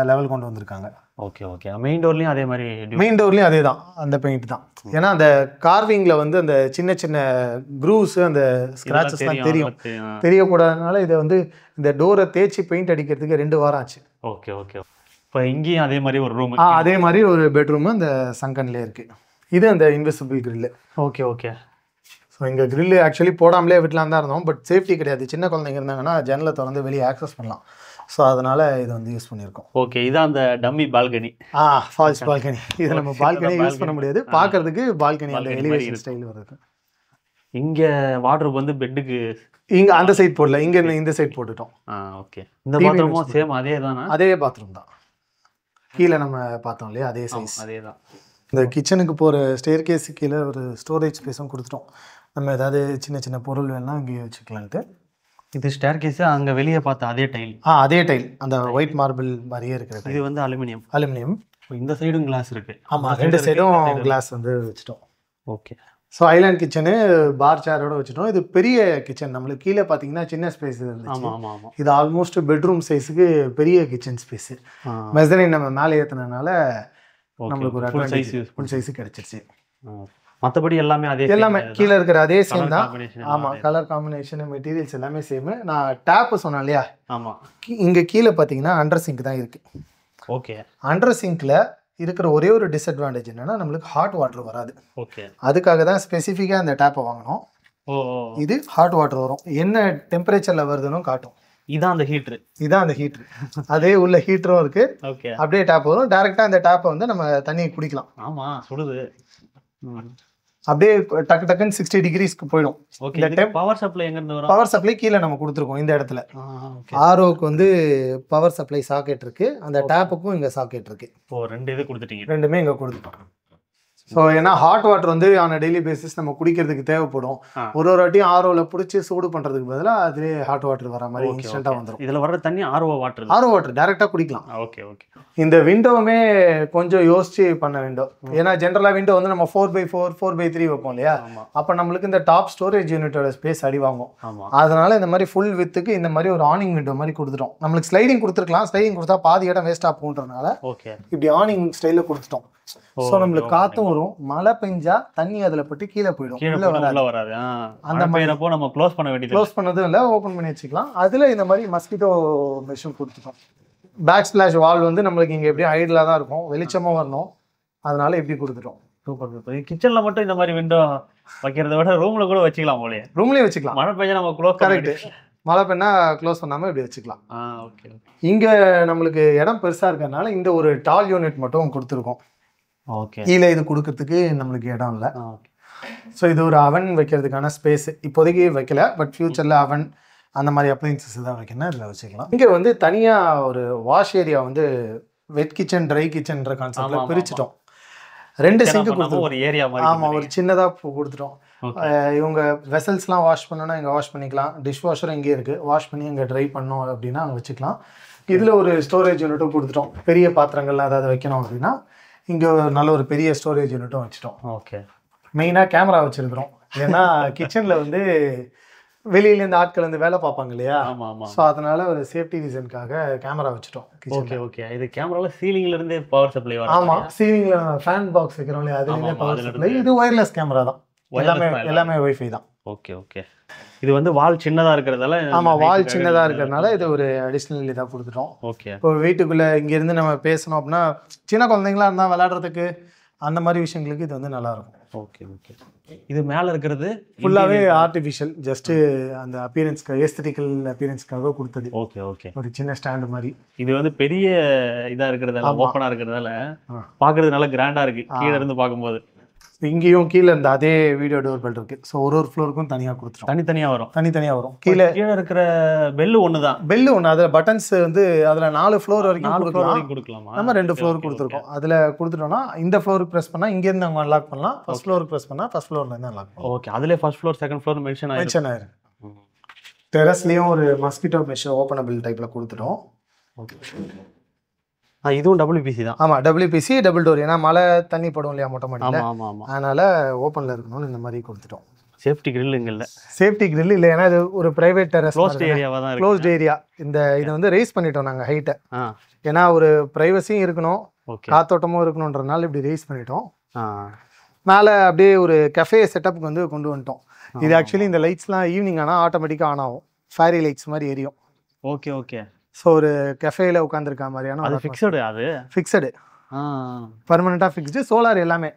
லெவல் கொண்டு வந்திருக்காங்க. Okay okay. மெயின் டோர்லையும் அதே மாதிரி, மெயின் டோர்லையும் அதே தான், அந்த பெயிண்ட் தான். ஏன்னா அந்த கார்விங்கில் வந்து அந்த சின்ன சின்ன க்ரூஸ், அந்த ஸ்க்ராச்சஸ்லாம் தெரியக்கூடாதனால இதை வந்து இந்த டோரை தேய்ச்சி பெயிண்ட் அடிக்கிறதுக்கு 2 வாரம் ஆச்சு. Okay okay. இப்போ இங்கேயும் அதே மாதிரி ஒரு ரூம், அதே மாதிரி ஒரு பெட்ரூமு அந்த சங்கன்லேயே இருக்குது. இது அந்த invisible grill. Okay okay. So இங்கே கிரில்லு ஆக்சுவலி போடாமலே வீட்டில் தான் இருந்தோம், பட் சேஃப்டி கிடையாது. சின்ன குழந்தைங்க இருந்தாங்கன்னா ஜன்னலை திறந்து வெளியே ஆக்சஸ் பண்ணலாம். ஸோ அதனால் இதை வந்து யூஸ் பண்ணியிருக்கோம். ஓகே. இதான் அந்த டம்மி பால்கனி. Falls balcony. இதை நம்ம பால்கனி யூஸ் பண்ண முடியாது, பார்க்கறதுக்கு பால்கனி அந்த எலிவேஷன் ஸ்டைல் வருது. இங்கே வார்ட்ரோப் வந்து பெட்டுக்கு இங்கே அந்த சைட் போடல, இங்கே இந்த சைட் போட்டுட்டோம். ஓகே. இந்த பாத்ரூமும் சேம் அதே தானா? அதே பாத்ரூம் தான். கீழே நம்ம பார்த்தோம் இல்லையா, அதே சைஸ், அதே தான். இந்த கிச்சனுக்கு போகிற ஸ்டேர் கேஸு கீழே ஒரு ஸ்டோரேஜ் ஸ்பேஸும் கொடுத்துட்டோம். நம்ம ஏதாவது சின்ன சின்ன பொருள் வேணால் இங்கேயே வச்சுக்கலான்ட்டு. இது ஸ்டேர் கேஸு அங்கே வெளியே பார்த்த அதே டைல். அதே டைல், அந்த ஒயிட் மார்பிள் மாதிரியே இருக்கிறது. இது வந்து அலுமினியம். இந்த சைடும் கிளாஸ் இருக்குது. ஆமாம், 2 சைடும் கிளாஸ் வந்து வச்சுட்டோம். ஓகே. ஸோ ஐலாண்ட் கிச்சனு பார் சேரோட வச்சுட்டோம். இது பெரிய கிச்சன், நம்மளுக்கு கீழே பார்த்தீங்கன்னா சின்ன ஸ்பேஸ் இருந்துச்சு. இது ஆல்மோஸ்ட் பெட்ரூம் சைஸுக்கு பெரிய கிச்சன் ஸ்பேஸு. மெசரின் நம்ம மேலே ஏற்றினால நம்மளுக்கு ஒரு ஃபுல் சைஸு கிடச்சிருச்சு. மற்றபடி எல்லாமே கீழே இருக்கிற அதே சேம் தான். ஆமாம், கலர் காம்பினேஷன், மெட்டீரியல்ஸ் எல்லாமே சேமு. நான் டேப்பு சொன்னேன் இல்லையா, ஆமாம், இங்கே கீழே பார்த்தீங்கன்னா அண்டர் சிங்க் தான் இருக்குது. ஓகே. அண்டர் சிங்கில் இருக்கிற ஒரே ஒரு டிஸ்அட்வான்டேஜ் என்னன்னா நம்மளுக்கு ஹாட் வாட்டர் வராது. ஓகே. அதுக்காக தான் ஸ்பெசிஃபிக்காக அந்த டேப்பை வாங்கினோம். இது ஹாட் வாட்டர் வரும், என்ன டெம்பரேச்சரில் வருதுன்னு காட்டும். இதான் அந்த ஹீட்ரு. அதே உள்ள ஹீட்டரும் இருக்குது. ஓகே. அப்படியே டேப் வரும், டேரெக்டாக அந்த டேப்பை வந்து நம்ம தண்ணியை குடிக்கலாம். ஆமாம், சுடுது. அப்படியே டக்கு டக்குன்னு 60 டிகிரிஸ்க்கு போயிடும். பவர் சப்ளை எங்கேருந்து வரும்? பவர் சப்ளை கீழே நம்ம கொடுத்துருக்கோம். இந்த இடத்துல ஆர்ஓக்கு வந்து பவர் சப்ளை சாக்கெட் இருக்கு, அந்த டேப்புக்கும் இங்கே சாக்கெட் இருக்கு. இப்போ 2 இது கொடுத்துட்டீங்க. ரெண்டுமே இங்கே கொடுத்துட்டோம். ஸோ ஏன்னா ஹாட் வாட்டர் வந்து ஆன டெய்லி பேசிஸ் நம்ம குடிக்கிறதுக்கு தேவைப்படும். ஒரு வாட்டியும் ஆர்ஓவில் பிடிச்சி சூடு பண்ணுறதுக்கு பதிலாக அதுலேயே ஹாட் வாட்டர் வர மாதிரி இன்ஸ்டண்ட்டாக வந்துடும். இதில் வர தண்ணி ஆர்ஓ வாட்டர். ஆர்ஓ வாட்டர் டேரெக்டாக குடிக்கலாம். Okay okay. இந்த விண்டோவுமே கொஞ்சம் யோசிச்சு பண்ண விண்டோ. ஏன்னா ஜென்ரலாக விண்டோ வந்து நம்ம 4x4 4x3 வைப்போம் இல்லையா, அப்போ நம்மளுக்கு இந்த டாப் ஸ்டோரேஜ் யூனிட்டோட ஸ்பேஸ் அடி வாங்கும். அதனால இந்த மாதிரி ஃபுல் வித்துக்கு இந்த மாதிரி ஒரு ஆனிங் விண்டோ மாதிரி கொடுத்துட்டோம். நம்மளுக்கு ஸ்லைடிங் கொடுத்துருக்கலாம், ஸ்லைடிங் கொடுத்தா பாதி இடம் வேஸ்ட் ஆகுன்றதுனால இப்படி ஆனிங் ஸ்டைலில் கொடுத்துட்டோம். ஸோ நம்மளுக்கு காத்தும் வரும், மழை பெஞ்சா தண்ணி அதில் பட்டு கீழே போயிடும், உள்ள வராது. அந்த மாதிரி நம்ம க்ளோஸ் பண்ண வேண்டியது, க்ளோஸ் பண்ணதும் இல்லை, ஓப்பன் பண்ணி வச்சுக்கலாம். அதில் இந்த மாதிரி மஸ்கிட்டோ மெஷின் கொடுத்துட்டோம். பேக் ஸ்பிளாஷ் வால் வந்து நம்மளுக்கு இங்கே எப்படியும் ஐடியலாக தான் இருக்கும், வெளிச்சமாக வரணும், அதனால எப்படி கொடுத்துட்டோம். Super super. கிச்சனில் மட்டும் இந்த மாதிரி விண்டோ வைக்கிறத விட ரூமில் கூட வச்சுக்கலாம் போலே. ரூம்லேயே வச்சுக்கலாம், மழை பெஞ்சா நம்ம க்ளோஸ். கரெக்ட், மழை பெண்ணா க்ளோஸ் பண்ணாமல் இப்படி வச்சுக்கலாம். ஓகே. இங்கே நம்மளுக்கு இடம் பெருசாக இருக்கிறதுனால இந்த ஒரு டால் யூனிட் மட்டும் கொடுத்துருக்கோம். ஓகே. கீழே இது கொடுக்கறதுக்கு நம்மளுக்கு இடம் இல்லை. ஸோ இது ஒரு அவன் வைக்கிறதுக்கான ஸ்பேஸ் இப்போதைக்கு வைக்கல, பட் ஃபியூச்சரில் அவன் அந்த மாதிரி அப்ளைன்சஸ் தான் வைக்கணும், இதில் வச்சுக்கலாம். இங்கே வந்து தனியாக ஒரு வாஷ் ஏரியா வந்து வெட் கிச்சன் ட்ரை கிச்சன்ற கான்செப்டில் பிரிச்சுட்டோம். 2 சிங்க் கொடுத்துருவோம், ஒரு ஏரியா மாதிரி. ஆமாம், ஒரு சின்னதாக கொடுத்துட்டோம். இவங்க வெசல்ஸ்லாம் வாஷ் பண்ணோன்னா இங்கே வாஷ் பண்ணிக்கலாம், டிஷ் வாஷரும் இங்கே இருக்குது, வாஷ் பண்ணி இங்கே ட்ரை பண்ணோம் அப்படின்னா அங்கே வச்சுக்கலாம். இதில் ஒரு ஸ்டோரேஜ் யூனிட்டும் கொடுத்துட்டோம். பெரிய பாத்திரங்கள்லாம் ஏதாவது வைக்கணும் அப்படின்னா இங்கே நல்ல ஒரு பெரிய ஸ்டோரேஜ் யூனிட்டும் வச்சுட்டோம். ஓகே. மெயினாக கேமரா வச்சுருக்கிறோம். ஏன்னா கிச்சனில் வந்து வெளியிலேருந்து ஆட்கள் வந்து வேலை பார்ப்பாங்க இல்லையா, ஸோ அதனால ஒரு சேஃப்டி ரீசனுக்காக கேமரா வச்சுட்டோம். Okay okay. இது கேமராவில் சீலிங்லேருந்தே பவர் சப்ளை வரும். ஆமாம், சீலிங்கில் ஃபேன் பாக்ஸ் வைக்கிறோம் இல்லையா, அதுலேருந்தே பவர் சப்ளை. இது ஒயர்லெஸ் கேமரா தான், எல்லாமே வைஃபை தான். Okay okay. இது வந்து வால் சின்னதாக இருக்கிறதால. ஆமாம், வால் சின்னதாக இருக்கிறதுனால இது ஒரு அடிஷ்னல் இதாக கொடுத்துட்டோம். ஓகே. இப்போ வீட்டுக்குள்ளே இங்கேருந்து நம்ம பேசணும் அப்படின்னா சின்ன குழந்தைங்களா இருந்தால் விளையாடுறதுக்கு அந்த மாதிரி விஷயங்களுக்கு இது வந்து நல்லாயிருக்கும். Okay okay. இது மேலே இருக்கிறது ஃபுல்லாகவே ஆர்டிஃபிஷியல், ஜஸ்ட்டு அந்த அப்பியரன்ஸ்க்கு எஸ்தட்டிக்கல் அப்பியரன்ஸ்க்காக கொடுத்தது. Okay okay. ஒரு சின்ன ஸ்டாண்டு மாதிரி. இது வந்து பெரிய இதாக இருக்கிறதால, ஓப்பனாக இருக்கிறதால பார்க்குறது நல்லா கிராண்டாக இருக்குது கீழே இருந்து பார்க்கும்போது. இங்கேயும் கீழே இந்த அதே வீடியோ டோர் பெல் இருக்கு. ஸோ ஒரு ஃப்ளோருக்கும் தனியாக கொடுத்துரும், தனித்தனியாக வரும். கீழே இருக்கிற பெல்லு ஒன்று தான், பெல்லு ஒன்று. அதில் பட்டன்ஸ் வந்து அதில் 4 ஃப்ளோர் வரைக்கும் கொடுக்கலாமா? நம்ம 2 ஃப்ளோர் கொடுத்துருக்கோம். அதில் கொடுத்துட்டோம்னா இந்த ஃப்ளோருக்கு ப்ரெஸ் பண்ணால் இங்கேருந்து அவங்க அன்லாக் பண்ணலாம், ஃபர்ஸ்ட் ஃப்ளோருக்கு ப்ரெஸ் பண்ணால் ஃபர்ஸ்ட் ஃப்ளோர்லேருந்து அன்லாக் பண்ணலாம். ஓகே. அதிலே first floor second floor mention ஆயிரும். டெரஸ்லேயும் ஒரு மஸ்கிட்டோ மெஷ் ஓப்பனபிள் டைப்பில் கொடுத்துட்டோம். ஓகே. இதுவும் WPC தான். ஆமாம், WPC டபுள் டோர். ஏன்னா மழை தண்ணி படும் இல்லையா மொட்டை மாடியில், ஆமாம், அதனால் ஓப்பனில் இருக்கணும்னு இந்த மாதிரி கொடுத்துட்டோம். சேஃப்டி கிரில் இங்கே இல்லை, சேஃப்டி கிரில் இல்லை, ஏன்னா இது ஒரு ப்ரைவேட் டெரஸ், க்ளோஸ்ட் ஏரியாவாக தான், க்ளோஸ்ட் ஏரியா. இதை வந்து ரைஸ் பண்ணிட்டோம் நாங்கள் ஹைட்டை, ஏன்னா ஒரு ப்ரைவசியும் இருக்கணும், காத்தோட்டமும் இருக்கணுன்றதுனால இப்படி ரைஸ் பண்ணிட்டோம். மேலே அப்படியே ஒரு கஃபே செட்டப்புக்கு வந்து கொண்டு வந்துட்டோம். இது ஆக்சுவலி இந்த லைட்ஸ்லாம் ஈவினிங் ஆனால் ஆட்டோமேட்டிக்காக ஆன் ஆகும், ஃபேரி லைட்ஸ் மாதிரி எரியும். Okay okay. ஸோ ஒரு கஃபேல உட்காந்துருக்க மாதிரியான அது ஃபிக்ஸடு, அது ஃபிக்ஸடு, பர்மனெண்ட்டாக ஃபிக்ஸ்டு. சோலார் எல்லாமே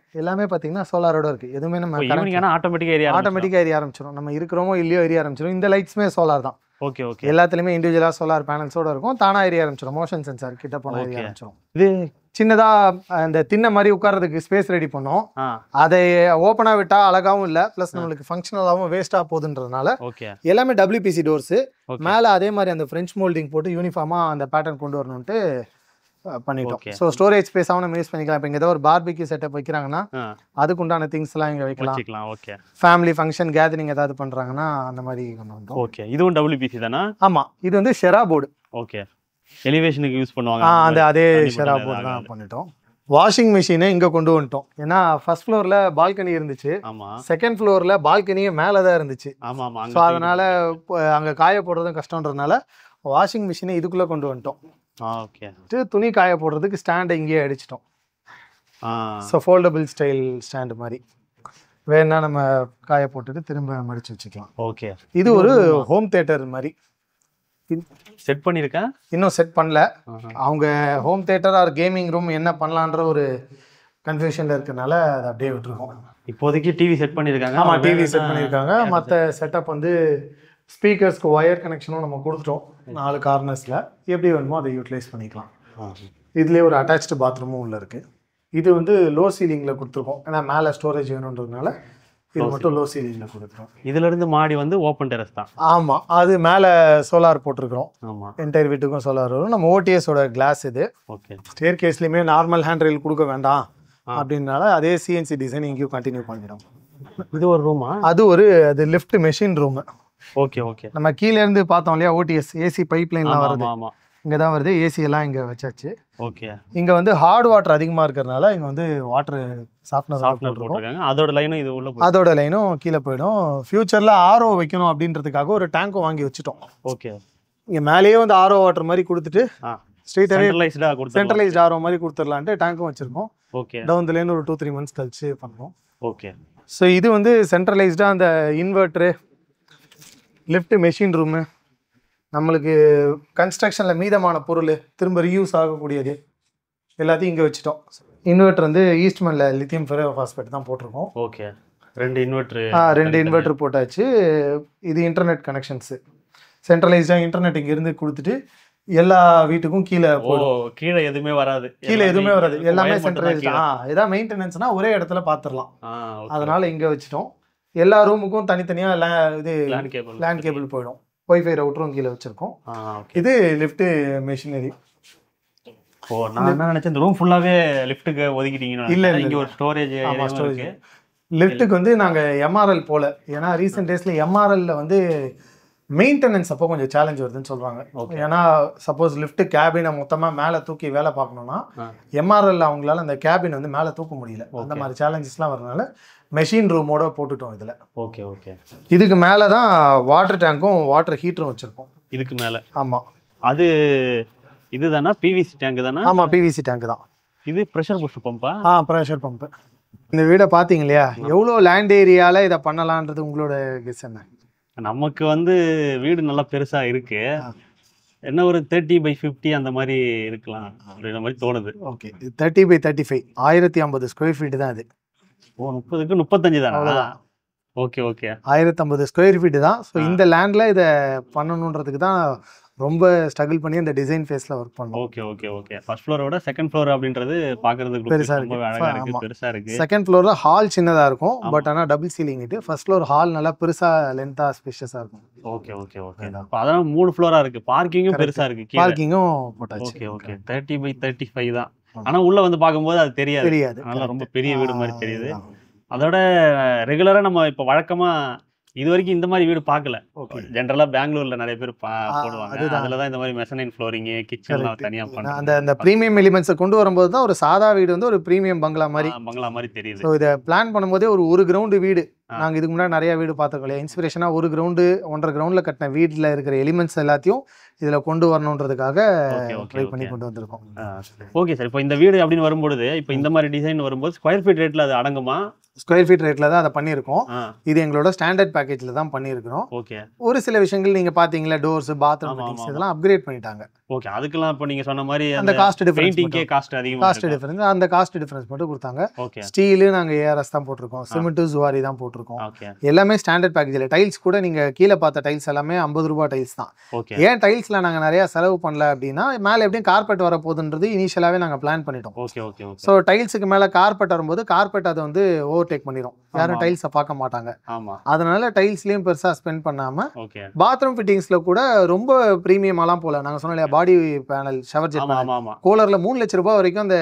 பார்த்தீங்கன்னா சோலாரோட இருக்குது. எதுவுமே நம்ம ஆட்டோமேட்டிக்காக எரிய ஆரம்பிச்சிடும். நம்ம இருக்கிறோமோ இல்லையோ எரிய ஆரம்பிச்சிடும். இந்த லைட்ஸுமே சோலார் தான். Okay okay. எல்லாத்துலேயுமே இண்டிவிஜுவலாக சோலார் பேனல்ஸோட இருக்கும், தானாக எரிய ஆரம்பிச்சிடும். மோஷன் சென்சார் கிட்ட போனால் எரிய ஆரம்பிச்சிடும். இது சின்னதாக அந்த தின்ன மாதிரி உட்கார்றதுக்கு ஸ்பேஸ் ரெடி பண்ணோம். அதை ஓப்பனாக விட்டால் அழகாகவும் இல்லை, ப்ளஸ் நம்மளுக்கு ஃபங்க்ஷனலாகவும் வேஸ்ட்டாக போகுதுன்றதுனால எல்லாமே WPC டோர்ஸு. மேலே அதே மாதிரி அந்த ஃப்ரெஞ்ச் மோல்டிங் போட்டு யூனிஃபார்மாக அந்த பேட்டர்ன் கொண்டு வரணுன்ட்டு பண்ணிட்டோம். ஸோ ஸ்டோரேஜ் ஸ்பேஸாகவும் நம்ம யூஸ் பண்ணிக்கலாம். இப்போ இங்கே ஏதோ ஒரு பார்பிக்யூ செட்டப் வைக்கிறாங்கன்னா அதுக்கு உண்டான திங்ஸ் எல்லாம் இங்கே வைக்கலாம். ஓகே. ஃபேமிலி ஃபங்க்ஷன் கேதரிங் ஏதாவது பண்ணுறாங்கன்னா அந்த மாதிரி கொண்டு வந்தோம். ஓகே. இதுவும் WPC தானா? ஆமாம், இது வந்து ஷெரா போர்டு. ஓகே. எலிவேஷனுக்கு யூஸ் பண்ணுவாங்க, அந்த அதே ஷெரா போர்டு தான் பண்ணிட்டோம். வாஷிங் மிஷினை இங்கே கொண்டு வந்துட்டோம். ஏன்னா ஃபர்ஸ்ட் ஃப்ளோரில் பால்கனி இருந்துச்சு, செகண்ட் ஃப்ளோரில் பால்கனியே மேலே தான் இருந்துச்சு. ஸோ அதனால் அங்கே காய போடுறதும் கஷ்டன்றதுனால வாஷிங் மிஷினை இதுக்குள்ளே கொண்டு வந்துட்டோம். ஓகே. துணி காய போடுறதுக்கு ஸ்டாண்டை இங்கேயே அடிச்சிட்டோம். ஸோ ஃபோல்டபுள் ஸ்டைல் ஸ்டாண்டு மாதிரி வேணா நம்ம காய போட்டுட்டு திரும்ப மடிச்சு வச்சுக்கலாம். ஓகே. இது ஒரு ஹோம் தியேட்டர் மாதிரி செட் பண்ணியிருக்கேன், இன்னும் செட் பண்ணல. அவங்க home theatre R gaming room என்ன பண்ணலான்ற ஒரு கன்ஃபியூஷனில் இருக்கிறதுனால அதை அப்படியே விட்டுருக்கோம். இப்போதைக்கு டிவி செட் பண்ணியிருக்காங்க. ஆமாம், டிவி செட் பண்ணியிருக்காங்க. மற்ற செட்டப் வந்து ஸ்பீக்கர்ஸ்க்கு ஒயர் கனெக்ஷனும் நம்ம கொடுத்துட்டோம் 4 கார்னர்ஸில். எப்படி வேணுமோ அதை யூட்டிலைஸ் பண்ணிக்கலாம். இதுலேயே ஒரு அட்டாச்டு பாத்ரூமும் உள்ளே இருக்குது. இது வந்து லோ சீலிங்கில் கொடுத்துருக்கோம், ஏன்னா மேலே ஸ்டோரேஜ் வேணுன்றதுனால இது மட்டும் லோ சீலிங்கில் கொடுத்துருவோம். இதுலேருந்து மாடி வந்து ஓப்பன் டெரஸ் தான். ஆமாம், அது மேலே சோலார் போட்டிருக்கிறோம். ஆமாம், என்டையர் வீட்டுக்கும் சோலார் வரும். நம்ம ஓடிஎஸோட கிளாஸ் இது. ஓகே. ஸ்டேர் கேஸ்லேயுமே நார்மல் ஹேண்ட் ரெயில் கொடுக்க வேண்டாம் அப்படின்னால அதே சிஎன்சி டிசைன் இங்கேயும் கண்டினியூ பண்ணிடும். இது ஒரு ரூமா? அது lift machine room. Okay okay. நம்ம கீழே இருந்து பார்த்தோம் இல்லையா, ஓடிஎஸ் ஏசி பைப் லைன்லாம் வருது, ஆமா இங்கே தான் வருது. ஏசி எல்லாம் இங்கே வச்சாச்சு. ஓகே. இங்கே வந்து ஹார்ட் வாட்டர் அதிகமாக இருக்கிறதுனால இங்கே வந்து வாட்டர் சாஃப்ட்னர் போட்டுருக்காங்க. அதோட லைனும் இது உள்ள அதோட லைனும் கீழே போயிடும். ஃபியூச்சரில் ஆர்ஓ வைக்கணும் அப்படின்றதுக்காக ஒரு டேங்க்கும் வாங்கி வச்சுட்டோம். ஓகே. இங்கே மேலேயே வந்து ஆர்ஓ வாட்டர் மாதிரி கொடுத்துட்டு ஸ்ட்ரெயிட்டாகவே சென்ட்ரலைஸ்ட் ஆர்ஓ மாதிரி கொடுத்துடலான்ட்டு டேங்க்கும் வச்சுருக்கோம். ஓகே. டவுன்லேருந்து ஒரு 2-3 months கழிச்சு பண்ணுவோம். ஓகே. ஸோ இது வந்து சென்ட்ரலைஸ்டாக அந்த இன்வெர்ட்ரு, லிஃப்ட் மெஷின் ரூமு, நம்மளுக்கு கன்ஸ்ட்ரக்ஷனில் மீதமான பொருள் திரும்ப ரீயூஸ் ஆகக்கூடியது எல்லாத்தையும் இங்கே வச்சுட்டோம். இன்வெர்ட்டர் வந்து ஈஸ்ட்மனில் லித்தியம் ஃபெரோபாஸ்பேட் தான் போட்டிருக்கோம். ஓகே. 2 இன்வெர்ட்டர் போட்டாச்சு. இது இன்டர்நெட் கனெக்ஷன்ஸு. சென்ட்ரலைஸ்டாக இன்டர்நெட் இங்கேருந்து கொடுத்துட்டு எல்லா வீட்டுக்கும் கீழே கீழே எதுவுமே வராது. எல்லாமே சென்ட்ரலைஸ்டா. இதான் மெயின்டெனன்ஸ்னா ஒரே இடத்துல பார்த்துடலாம். அதனால இங்கே வச்சுட்டோம். எல்லா ரூமுக்கும் தனித்தனியாக இது லேண்ட் கேபிள் போயிடும். ஒய்ஃபை ரவுட்டரும் கீழே வச்சிருக்கோம். இது லிஃப்ட் மெஷினரி. நான் என்ன நினைச்சேன், இந்த ரூம் ஃபுல்லாவே லிஃப்ட்டுக்கு ஒதுக்கிட்டீங்க. இல்ல இங்க ஒரு ஸ்டோரேஜ் இருக்கு. லிஃப்ட்டுக்கு வந்து நாங்க எம்ஆர்எல் போல, ஏன்னா ரீசெண்ட் டேஸ்ல எம்ஆர்எல்ல வந்து மெயின்டெனன்ஸ் அப்போ கொஞ்சம் சேலஞ்ச் வருதுன்னு சொல்றாங்க. ஏன்னா சப்போஸ் லிஃப்ட் கேபினை மொத்தமா மேலே தூக்கி வேலை பார்க்கணும்னா எம்ஆர்எல் அவங்களால அந்த கேபின் வந்து மேலே தூக்க முடியல. அந்த மாதிரி சேலஞ்சஸ்லாம் வரதுனால மெஷின் ரூமோட போட்டுட்டோம் இதுல. Okay okay. இதுக்கு மேலே தான் வாட்டர் டேங்க்கும் வாட்டர் ஹீட்டரும் வச்சிருக்கோம். இதுக்கு மேலே? ஆமா. அது இதுதானா? பிவிசி டேங்க் தானா? ஆமா, பிவிசி டேங்க் தான். இது ப்ரெஷர் புஷ் பம்பா? Pressure pump. இந்த வீடை பார்த்தீங்க இல்லையா, எவ்வளோ லேண்ட் ஏரியால இதை பண்ணலான்றது உங்களோட கெஸ் என்ன? நமக்கு வந்து வீடு நல்லா பெருசா இருக்கு, என்ன ஒரு 30/50 அந்த மாதிரி இருக்கலாம் அப்படின்ற மாதிரி தோணுது. ஓகே. 30/35 1050 ஸ்கொயர் ஃபீட் தான் இது. 30க்கு 35 தானா? Okay okay. 1050 ஸ்கொயர் ஃபீட் தான். ஸோ இந்த லேண்ட்ல இதை பண்ணணுன்றதுக்கு தான் ரொம்ப ஸ்ட்ரகிள் பண்ணி அந்த டிசைன் ஃபேஸ்ல ஒர்க் பண்ணோம். Okay okay okay. ஃபர்ஸ்ட் ஃப்ளோரோட செகண்ட் ஃப்ளோர் அப்படின்றது பார்க்கிறதுக்கு பெருசா ரொம்ப அழகா இருக்கு, பெருசா இருக்கு. செகண்ட் ஃப்ளோர்ல ஹால் சின்னதா இருக்கும், பட் ஆனா டபுள் சீலிங் இது. ஃபர்ஸ்ட் ஃப்ளோர் ஹால் நல்லா பெருசா லென்த்தா ஸ்பேஷியஸா இருக்கும். Okay okay okay. அதான் 3 ஃப்ளோரா இருக்கு. பார்க்கிங்கும் பெருசா இருக்கு. பார்க்கிங்கும் போட்டாச்சு. Okay okay. 30/35 தான். ஆனா உள்ள வந்து பாக்கும்போது அது தெரியாது. அதனால ரொம்ப பெரிய வீடு மாதிரி தெரியுது. அதோட ரெகுலரா நம்ம இப்ப வழக்கமா இது வரைக்கும் இந்த மாதிரி வீடு பார்க்கல. ஜென்ரலா பெங்களூர்ல நிறைய பேர் போடுவாங்க. அதுலதான் இந்த மாதிரி மெசனைன் ஃப்ளோரிங், கிச்சன்லாம் தனியா பண்ணுவாங்க. அந்த பிரீமியம் எலிமெண்ட்ஸை கொண்டு வரும்போது தான் ஒரு சாதா வீடு வந்து ஒரு பிரீமியம் பங்களா மாதிரி தெரியுது. ஸோ இதை பிளான் பண்ணும்போதே ஒரு கிரவுண்டு வீடு, நாங்க இதுக்கு முன்னாடி நிறைய வீடு பார்த்துருக்கோம் இல்லையா, இன்ஸ்பிரேஷனா ஒரு கிரவுண்டு 1.5 கிரவுண்ட்ல கட்டின வீட்டுல இருக்கிற எலிமெண்ட்ஸ் எல்லாத்தையும் இதுல கொண்டு வரணுன்றதுக்காக ட்ரை பண்ணி கொண்டு வந்திருக்கோம். Okay sir. இப்போ இந்த வீடு அப்படின்னு வரும்போது, இப்போ இந்த மாதிரி டிசைன் வரும்போது ஸ்கொயர் ஃபீட் ரேட்ல அது அடங்குமா? ஸ்கொயர் ஃபீட் ரேட்ல தான் அதை பண்ணியிருக்கோம். இது எங்களோட ஸ்டாண்டர்ட் பேக்கேஜ்ல தான் பண்ணியிருக்கிறோம். ஓகே. ஒரு சில விஷயங்கள் நீங்க பாத்தீங்களா, டோர்ஸ், பாத்ரூம் இதெல்லாம் அப்கிரேட் பண்ணிட்டாங்க. ஓகே. அதுக்கெல்லாம் இப்போ நீங்க சொன்ன மாதிரி அந்த காஸ்ட் டிஃபரன்ஸ், பெயிண்டிங்கே காஸ்ட் அதிகமா, காஸ்ட் டிஃபரன்ஸ், அந்த காஸ்ட் டிஃபரன்ஸ் மட்டும் கொடுத்தாங்க. ஸ்டீல் நாங்க ஏஆர்எஸ் தான் போட்டிருக்கோம், சிமெண்ட் ஜுவாரி தான் போட்டிருக்கோம். எல்லாமே ஸ்டாண்டர்ட் பேக்கேஜ்ல. டைல்ஸ் கூட நீங்க கீழே பார்த்த டைல்ஸ் எல்லாமே 50 ரூபாய் டைல்ஸ் தான். ஏன் டைல்ஸ்ல நாங்க நிறைய செலவு பண்ணல அப்படின்னா, மேல எப்படியும் கார்பெட் வர போகுதுன்றது இனிஷியலாவே நாங்க பிளான் பண்ணிட்டோம். Okay okay okay. சோ டைல்ஸுக்கு மேல கார்பெட் வரும்போது கார்பெட் அதை வந்து ஓவர்டேக் பண்ணிடும், யாரும் டைல்ஸை பார்க்க மாட்டாங்க. அதனால டைல்ஸ்லயும் பெருசா ஸ்பெண்ட் பண்ணாம பாத்ரூம் ஃபிட்டிங்ஸ்ல கூட ரொம்ப பிரீமியமாலாம் போல. நாங்க சொன்னோம் இல்லையா, பாடி பேனல், ஷவர் ஜெட் பேனல் கோலர்ல 3 லட்சம் ரூபாய் வரைக்கும் அந்த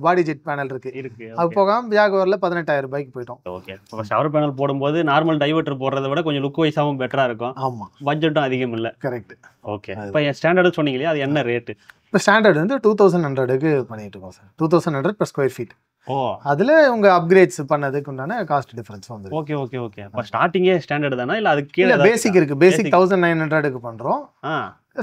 பாடி ஜெட் பேனல் இருக்கு. அது போகாம ஜாகுவார்ல 18,000 ரூபாய்க்கு போயிட்டோம். ஓகே. ஷவர் பேனல் போடும்போது நார்மல் டைவர்ட்டர் போடுறத விட கொஞ்சம் லுக் வைஸாவும் பெட்டரா இருக்கும். ஆமா, பட்ஜெட்டும் அதிகம் இல்ல. கரெக்ட். ஓகே. இப்போ ஸ்டாண்டர்ட் சொன்னீங்க இல்லையா, அது என்ன ரேட்? இப்போ ஸ்டாண்டர்ட் வந்து 2100க்கு பண்ணிட்டு இருக்கோம் சார். 2100 per square feet. அதுல உங்க அப்கிரேட்ஸ் பண்ணதுக்கு உண்டான காஸ்ட் டிஃபரன்ஸ் வந்து. Okay okay okay. அப்ப ஸ்டார்டிங்கே ஸ்டாண்டர்ட் தானா இல்ல அதுக்கு கீழ பேசிக் இருக்கு? பேசிக் 1900க்கு பண்றோம்.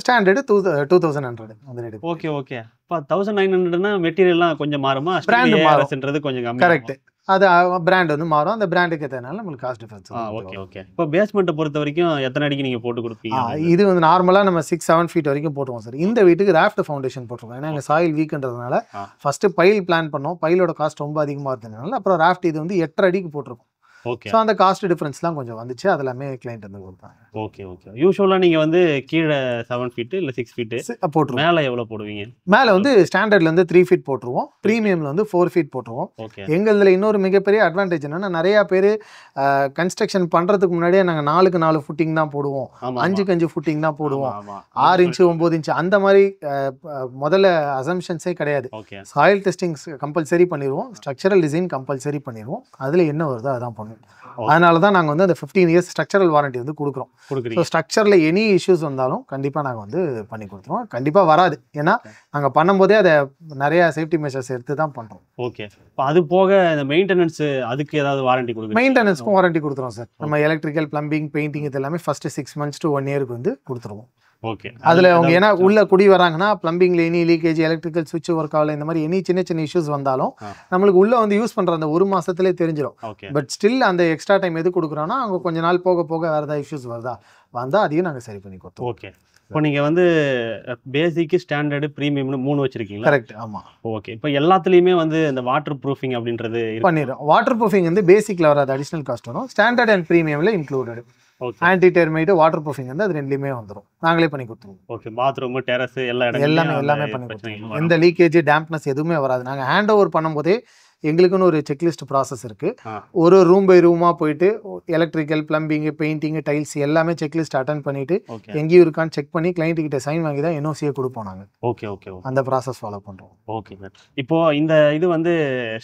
ஸ்டாண்டர்ட் 2100 அந்த ரேட். Okay okay. அப்ப 1900னா மெட்டீரியல்லாம் கொஞ்சம் மாறுமா? பிராண்ட் மாறும்ன்றது கொஞ்சம் கம்மி. கரெக்ட். அது பிராண்ட் வந்து மாறும், அந்த பிராண்டுக்கு ஏத்தனால நமக்கு காஸ்ட் டிஃபரன்ஸ். Okay okay. இப்போ பேஸ்மெண்ட்டை பொறுத்த வரைக்கும் எத்தனை அடிக்கு நீங்க போட்டு கொடுப்பீங்க? இது வந்து நார்மலா நம்ம 6-7 ஃபீட் வரைக்கும் போட்டுருவோம் சார். இந்த வீட்டுக்கு ராஃப்ட் ஃபவுண்டேஷன் போட்டுருக்கோம். ஏன்னா எங்க சாயில் வீக்ன்றதுனால ஃபர்ஸ்ட் பைல் பிளான் பண்ணோம். பைலோட காஸ்ட் ரொம்ப அதிகமா இருந்ததுனால அப்புறம் ராஃப்ட் இது வந்து 8.5 அடிக்கு போட்டிருக்கோம். ஓகே ஸோ அந்த காஸ்ட் டிஃபரன்ஸ்லாம் கொஞ்சம் வந்துச்சு, அதெல்லாமே கிளைண்ட் வந்து கொடுத்தாங்க. Okay okay. யூஸ்வலாக நீங்கள் வந்து கீழே 7 ஃபீட்டு இல்லை 6 ஃபீட்டு போட்டுருவோம். மேலே எவ்வளோ போடுவீங்க? மேலே வந்து ஸ்டாண்டர்ட்ல இருந்து 3 ஃபீட் போட்டுருவோம், ப்ரீமியம்ல வந்து 4 ஃபீட் போட்டுருவோம். ஓகே. எங்களதுல இன்னொரு மிகப்பெரிய அட்வான்டேஜ் என்னன்னா, நிறைய பேர் கன்ஸ்ட்ரக்ஷன் பண்றதுக்கு முன்னாடியே நாங்கள் 4க்கு 4 ஃபுட்டிங் தான் போடுவோம், 5க்கு 5 ஃபுட்டிங் தான் போடுவோம், 6 இன்ச்சு 9 இன்ச்சு அந்த மாதிரி முதல்ல அசம்ஷன்ஸே கிடையாது. ஓகே. சாயில் டெஸ்டிங் கம்பல்சரி பண்ணிடுவோம், ஸ்ட்ரக்சரல் டிசைன் கம்பல்சரி பண்ணிடுவோம், அதில் என்ன வருதோ அதான் பண்ணுவோம். அதனால தான் நாங்கள் வந்து அந்த 15 இயர்ஸ் ஸ்ட்ரக்சரல் வாரண்டி வந்து கொடுக்குறோம். ஸோ ஸ்ட்ரக்சரில் எனி இஷ்யூஸ் வந்தாலும் கண்டிப்பாக நாங்கள் வந்து பண்ணி கொடுத்துருவோம். கண்டிப்பாக வராது, ஏன்னா நாங்கள் பண்ணும்போதே அதை நிறைய சேஃப்டி மெஷர்ஸ் எடுத்து தான் பண்ணுறோம். ஓகே. இப்போ அது போக இந்த மெயின்டெனன்ஸ் அதுக்கு ஏதாவது வாரண்டி கொடுக்குறோம்? மெயின்டெனன்ஸ்க்கும் வாரண்டி கொடுத்துருவோம் சார். நம்ம எலக்ட்ரிக்கல், பிளம்பிங், பெயிண்டிங் இது எல்லாமே ஃபர்ஸ்ட் 6 months to 1 year வந்து கொடுத்துருவோம். ஓகே. அதில் அவங்க ஏன்னா உள்ள குடி வராங்கன்னா பிளம்பிங்ல எனி லீக்கேஜ், எலக்ட்ரிக்கல் சுவிட்ச் ஒர்க் ஆகல, இந்த மாதிரி எனி சின்ன சின்ன இஷ்யூஸ் வந்தாலும் நம்மளுக்கு உள்ள வந்து யூஸ் பண்ற அந்த 1 மாசத்துலேயே தெரிஞ்சிடும். பட் ஸ்டில் அந்த எக்ஸ்ட்ரா டைம் எது கொடுக்குறோன்னா, அவங்க கொஞ்ச நாள் போக போக வேறு ஏதாவது இஷ்யூஸ் வந்தால் அதையும் நாங்கள் சரி பண்ணி கொடுத்தோம். ஓகே. இப்போ நீங்கள் வந்து பேசிக்கு, ஸ்டாண்டர்டு, ப்ரீமியம்னு 3 வச்சிருக்கீங்களா? கரெக்ட், ஆமாம். ஓகே. இப்போ எல்லாத்துலேயுமே வந்து இந்த வாட்டர் ப்ரூஃபிங் அப்படின்றது பண்ணிடுறோம். வாட்டர் ப்ரூஃபிங் வந்து பேசிக்கில் வராது, அடிஷனல் காஸ்ட் வரும். ஸ்டாண்டர்ட் அண்ட் ப்ரீமியமில் included. Anti termite, waterproofing வந்து அது ரெண்டுலேயுமே வந்துடும், நாங்களே பண்ணி கொடுத்துருவோம். ஓகே. பாத்ரூம், டெரஸ் எல்லாமே பண்ணி கொடுத்துருவோம். எந்த லீக்கேஜ், டேம்ப்னஸ் எதுவுமே வராது. நாங்கள் ஹேண்ட் ஓவர் பண்ணும்போதே எங்களுக்குன்னு ஒரு செக்லிஸ்ட் ப்ராசஸ் இருக்கு. ஒரு ரூம் பை ரூமா போயிட்டு எலக்ட்ரிக்கல், பிளம்பிங், பெயிண்டிங், டைல்ஸ் எல்லாமே செக்லிஸ்ட் அட்டென்ட் பண்ணிட்டு எங்கேயும் இருக்கான்னு செக் பண்ணி கிளைண்ட் கிட்ட சைன் வாங்கி தான் என்ஓசியை கொடுப்போம் நாங்கள். Okay okay. அந்த ப்ராசஸ் ஃபாலோ பண்ணுறோம். Okay sir. இப்போ இந்த இது வந்து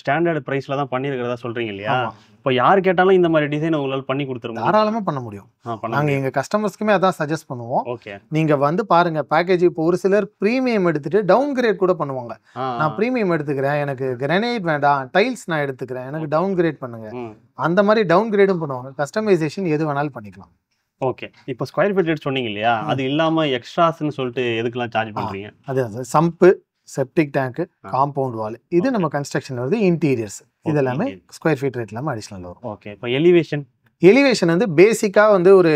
ஸ்டாண்டர்ட் ப்ரைஸ்ல தான் பண்ணியிருக்கிறதா சொல்றீங்க இல்லையா? இப்போ யார் கேட்டாலும் இந்த மாதிரி டிசைன் உங்களால் பண்ணி கொடுத்துருவோம்? தாராளமாக பண்ண முடியும். நாங்கள் எங்கள் கஸ்டமர்ஸ்க்குமே அதான் சஜஸ்ட் பண்ணுவோம். ஓகே. நீங்கள் வந்து பாருங்க பேக்கேஜ். இப்போ ஒரு சிலர் ப்ரீமியம் எடுத்துட்டு டவுன் கிரேட் கூட பண்ணுவாங்க. நான் ப்ரீமியம் எடுத்துக்கிறேன், எனக்கு கிரானைட் வேண்டாம், டைல்ஸ் நான் எடுத்துக்கிறேன், எனக்கு டவுன் கிரேட் பண்ணுங்க, அந்த மாதிரி டவுன் கிரேடும் பண்ணுவாங்க. கஸ்டமைசேஷன் எது வேணாலும் பண்ணிக்கலாம். ஓகே. இப்போ ஸ்கொயர் ஃபீட் ரேட் சொன்னீங்க இல்லையா, அது இல்லாம எக்ஸ்ட்ராஸ்ன்னு சொல்லிட்டு எதுக்கெல்லாம் சார்ஜ் பண்றீங்க? அது சம்பு, செப்டிக் டேங்க், காம்பவுண்ட் வால், இது நம்ம கன்ஸ்ட்ரக்ஷன்ல வருது. இன்டீரியர்ஸ் இது எல்லாமே ஸ்கொயர் ஃபீட் ரேட் இல்லாமல் அடிஷனல் வரும். ஓகே. இப்போ எலிவேஷன் வந்து பேசிக்காக வந்து ஒரு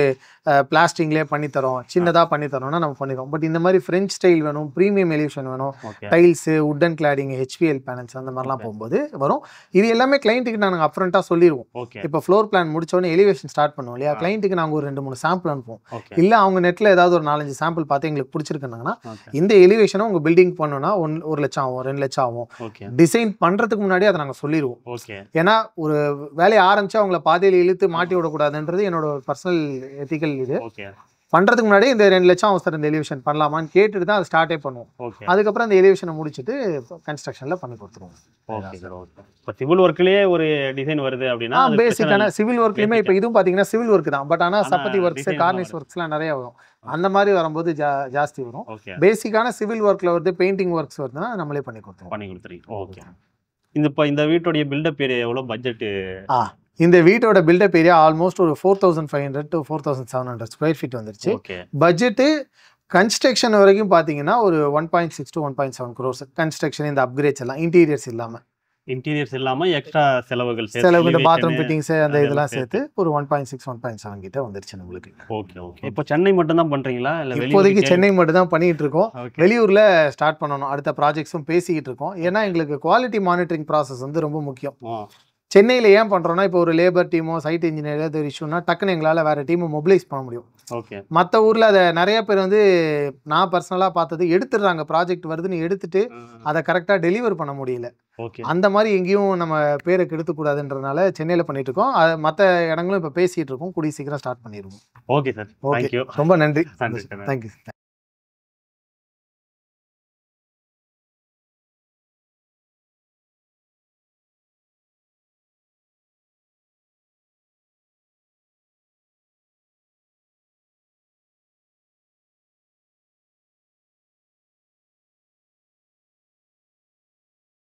பிளாஸ்டிங்லேயே பண்ணித்தரோம், சின்னதாக பண்ணித்தரோம்னா நம்ம பண்ணிடுவோம். பட் இந்த மாதிரி ஃப்ரெஞ்ச் ஸ்டைல் வேணும், ப்ரீமியம் எலிவேஷன் வேணும், tiles, wooden cladding, HPL panels அந்த மாதிரிலாம் போகும்போது வரும். இது எல்லாமே கிளைண்ட்டுக்கு நாங்கள் அப்ரண்ட்டாக சொல்லிடுவோம். இப்போ ஃப்ளோர் பிளான் முடிச்சோடனே எலிவேஷன் ஸ்டார்ட் பண்ணுவோம் இல்லையா, கிளைண்ட்டுக்கு நாங்கள் ஒரு 2-3 சாம்பிள் அனுப்புவோம். இல்லை அவங்க நெட்டில் ஏதாவது ஒரு 4-5 சாம்பிள் பார்த்து எங்களுக்கு பிடிச்சிருக்குனாங்கன்னா, இந்த எலிவேஷனை உங்கள் பில்டிங் பண்ணணும்னா 1 லட்சம் ஆகும், 2 லட்சம் ஆகும். டிசைன் பண்ணுறதுக்கு முன்னாடி அதை நாங்கள் சொல்லிடுவோம். ஏன்னா ஒரு வேலையை ஆரம்பிச்சு அவங்கள பாதையில் இழுத்து மாட்டி விடக்கூடாதுன்றது என்னோட பர்சனல் எத்திக்கல். இது பண்றதுக்கு முன்னாடி இந்த 2 லட்சம் அவசரம் இந்த எலிவேஷன் பண்ணலாமான்னு கேட்டுட்டு தான் அதை ஸ்டார்ட்டே பண்ணுவோம். அதுக்கப்புறம் அந்த எலிவேஷனை முடிச்சுட்டு கன்ஸ்ட்ரக்ஷன்ல பண்ணி கொடுத்துருவோம். இப்போ சிவில் ஒர்க்லயே ஒரு டிசைன் வருது அப்படின்னா பேசிக்கான சிவில் ஒர்க்லயுமே இப்போ இதுவும் பாத்தீங்கன்னா சிவில் ஒர்க் தான். பட் ஆனால் சப்பத்தி ஒர்க்ஸ், கார்னிஷ் ஒர்க்ஸ்லாம் நிறைய வரும். அந்த மாதிரி வரும்போது ஜாஸ்தி வரும். பேசிக்கான சிவில் ஒர்க்ல வருது, பெயிண்டிங் ஒர்க்ஸ் வருதுன்னா நம்மளே பண்ணி கொடுத்துருவோம். ஓகே. இந்த வீட்டுடைய பில்டப் ஏரியா எவ்வளோ பட்ஜெட்? இந்த வீட்டோட பில்டப் ஏரியா ஆல்மோஸ்ட் ஒரு 4500 to 4700 ஸ்கொயர் ஃபீட் வந்துருச்சு. பட்ஜெட்டு கன்ஸ்ட்ரக்ஷன் வரைக்கும் பார்த்தீங்கன்னா ஒரு 1.6 to 1.7 crores. கன்ஸ்ட்ரக்ஷன் இந்த அப்கிரேட்ஸ் எல்லாம் இன்டீரியர்ஸ் இல்லாமல் எக்ஸ்ட்ரா செலவு, இந்த பாத்ரூம் ஃபிட்டிங்ஸ் அந்த இதெல்லாம் சேர்த்து ஒரு 1.6 1.7 கிட்ட வந்துருச்சு நம்மளுக்கு. Okay okay. இப்போ சென்னை மட்டும் தான் பண்றீங்களா? இல்லை இப்போதைக்கு சென்னை மட்டும் தான் பண்ணிட்டு இருக்கோம். வெளியூர்ல ஸ்டார்ட் பண்ணணும், அடுத்த ப்ராஜெக்ட்ஸும் பேசிக்கிட்டு இருக்கோம். ஏன்னா எங்களுக்கு குவாலிட்டி மானிட்டரிங் ப்ராசஸ் வந்து ரொம்ப முக்கியம். சென்னையில் ஏன் பண்ணுறோன்னா, இப்போ ஒரு லேபர் டீமோ சைட் இன்ஜினியர் ஏதாவது ஒரு இஷ்யூனா டக்குன்னு எங்களால் வேறு டீமை மொபிலைஸ் பண்ண முடியும். மற்ற ஊரில் அதை நிறைய பேர் வந்து நான் பர்சனலாக பார்த்தது எடுத்துடுறாங்க, ப்ராஜெக்ட் வருதுன்னு எடுத்துட்டு அதை கரெக்டாக டெலிவர் பண்ண முடியல. அந்த மாதிரி எங்கேயும் நம்ம பேரை கெடுத்துக்கூடாதுன்றதுனால சென்னையில் பண்ணிட்டு இருக்கோம். மற்ற இடங்களும் இப்போ பேசிகிட்டு இருக்கோம், கூடிய சீக்கிரம் ஸ்டார்ட் பண்ணிடுவோம். ஓகே சார், ஓகே, ரொம்ப நன்றி. தேங்க்யூ.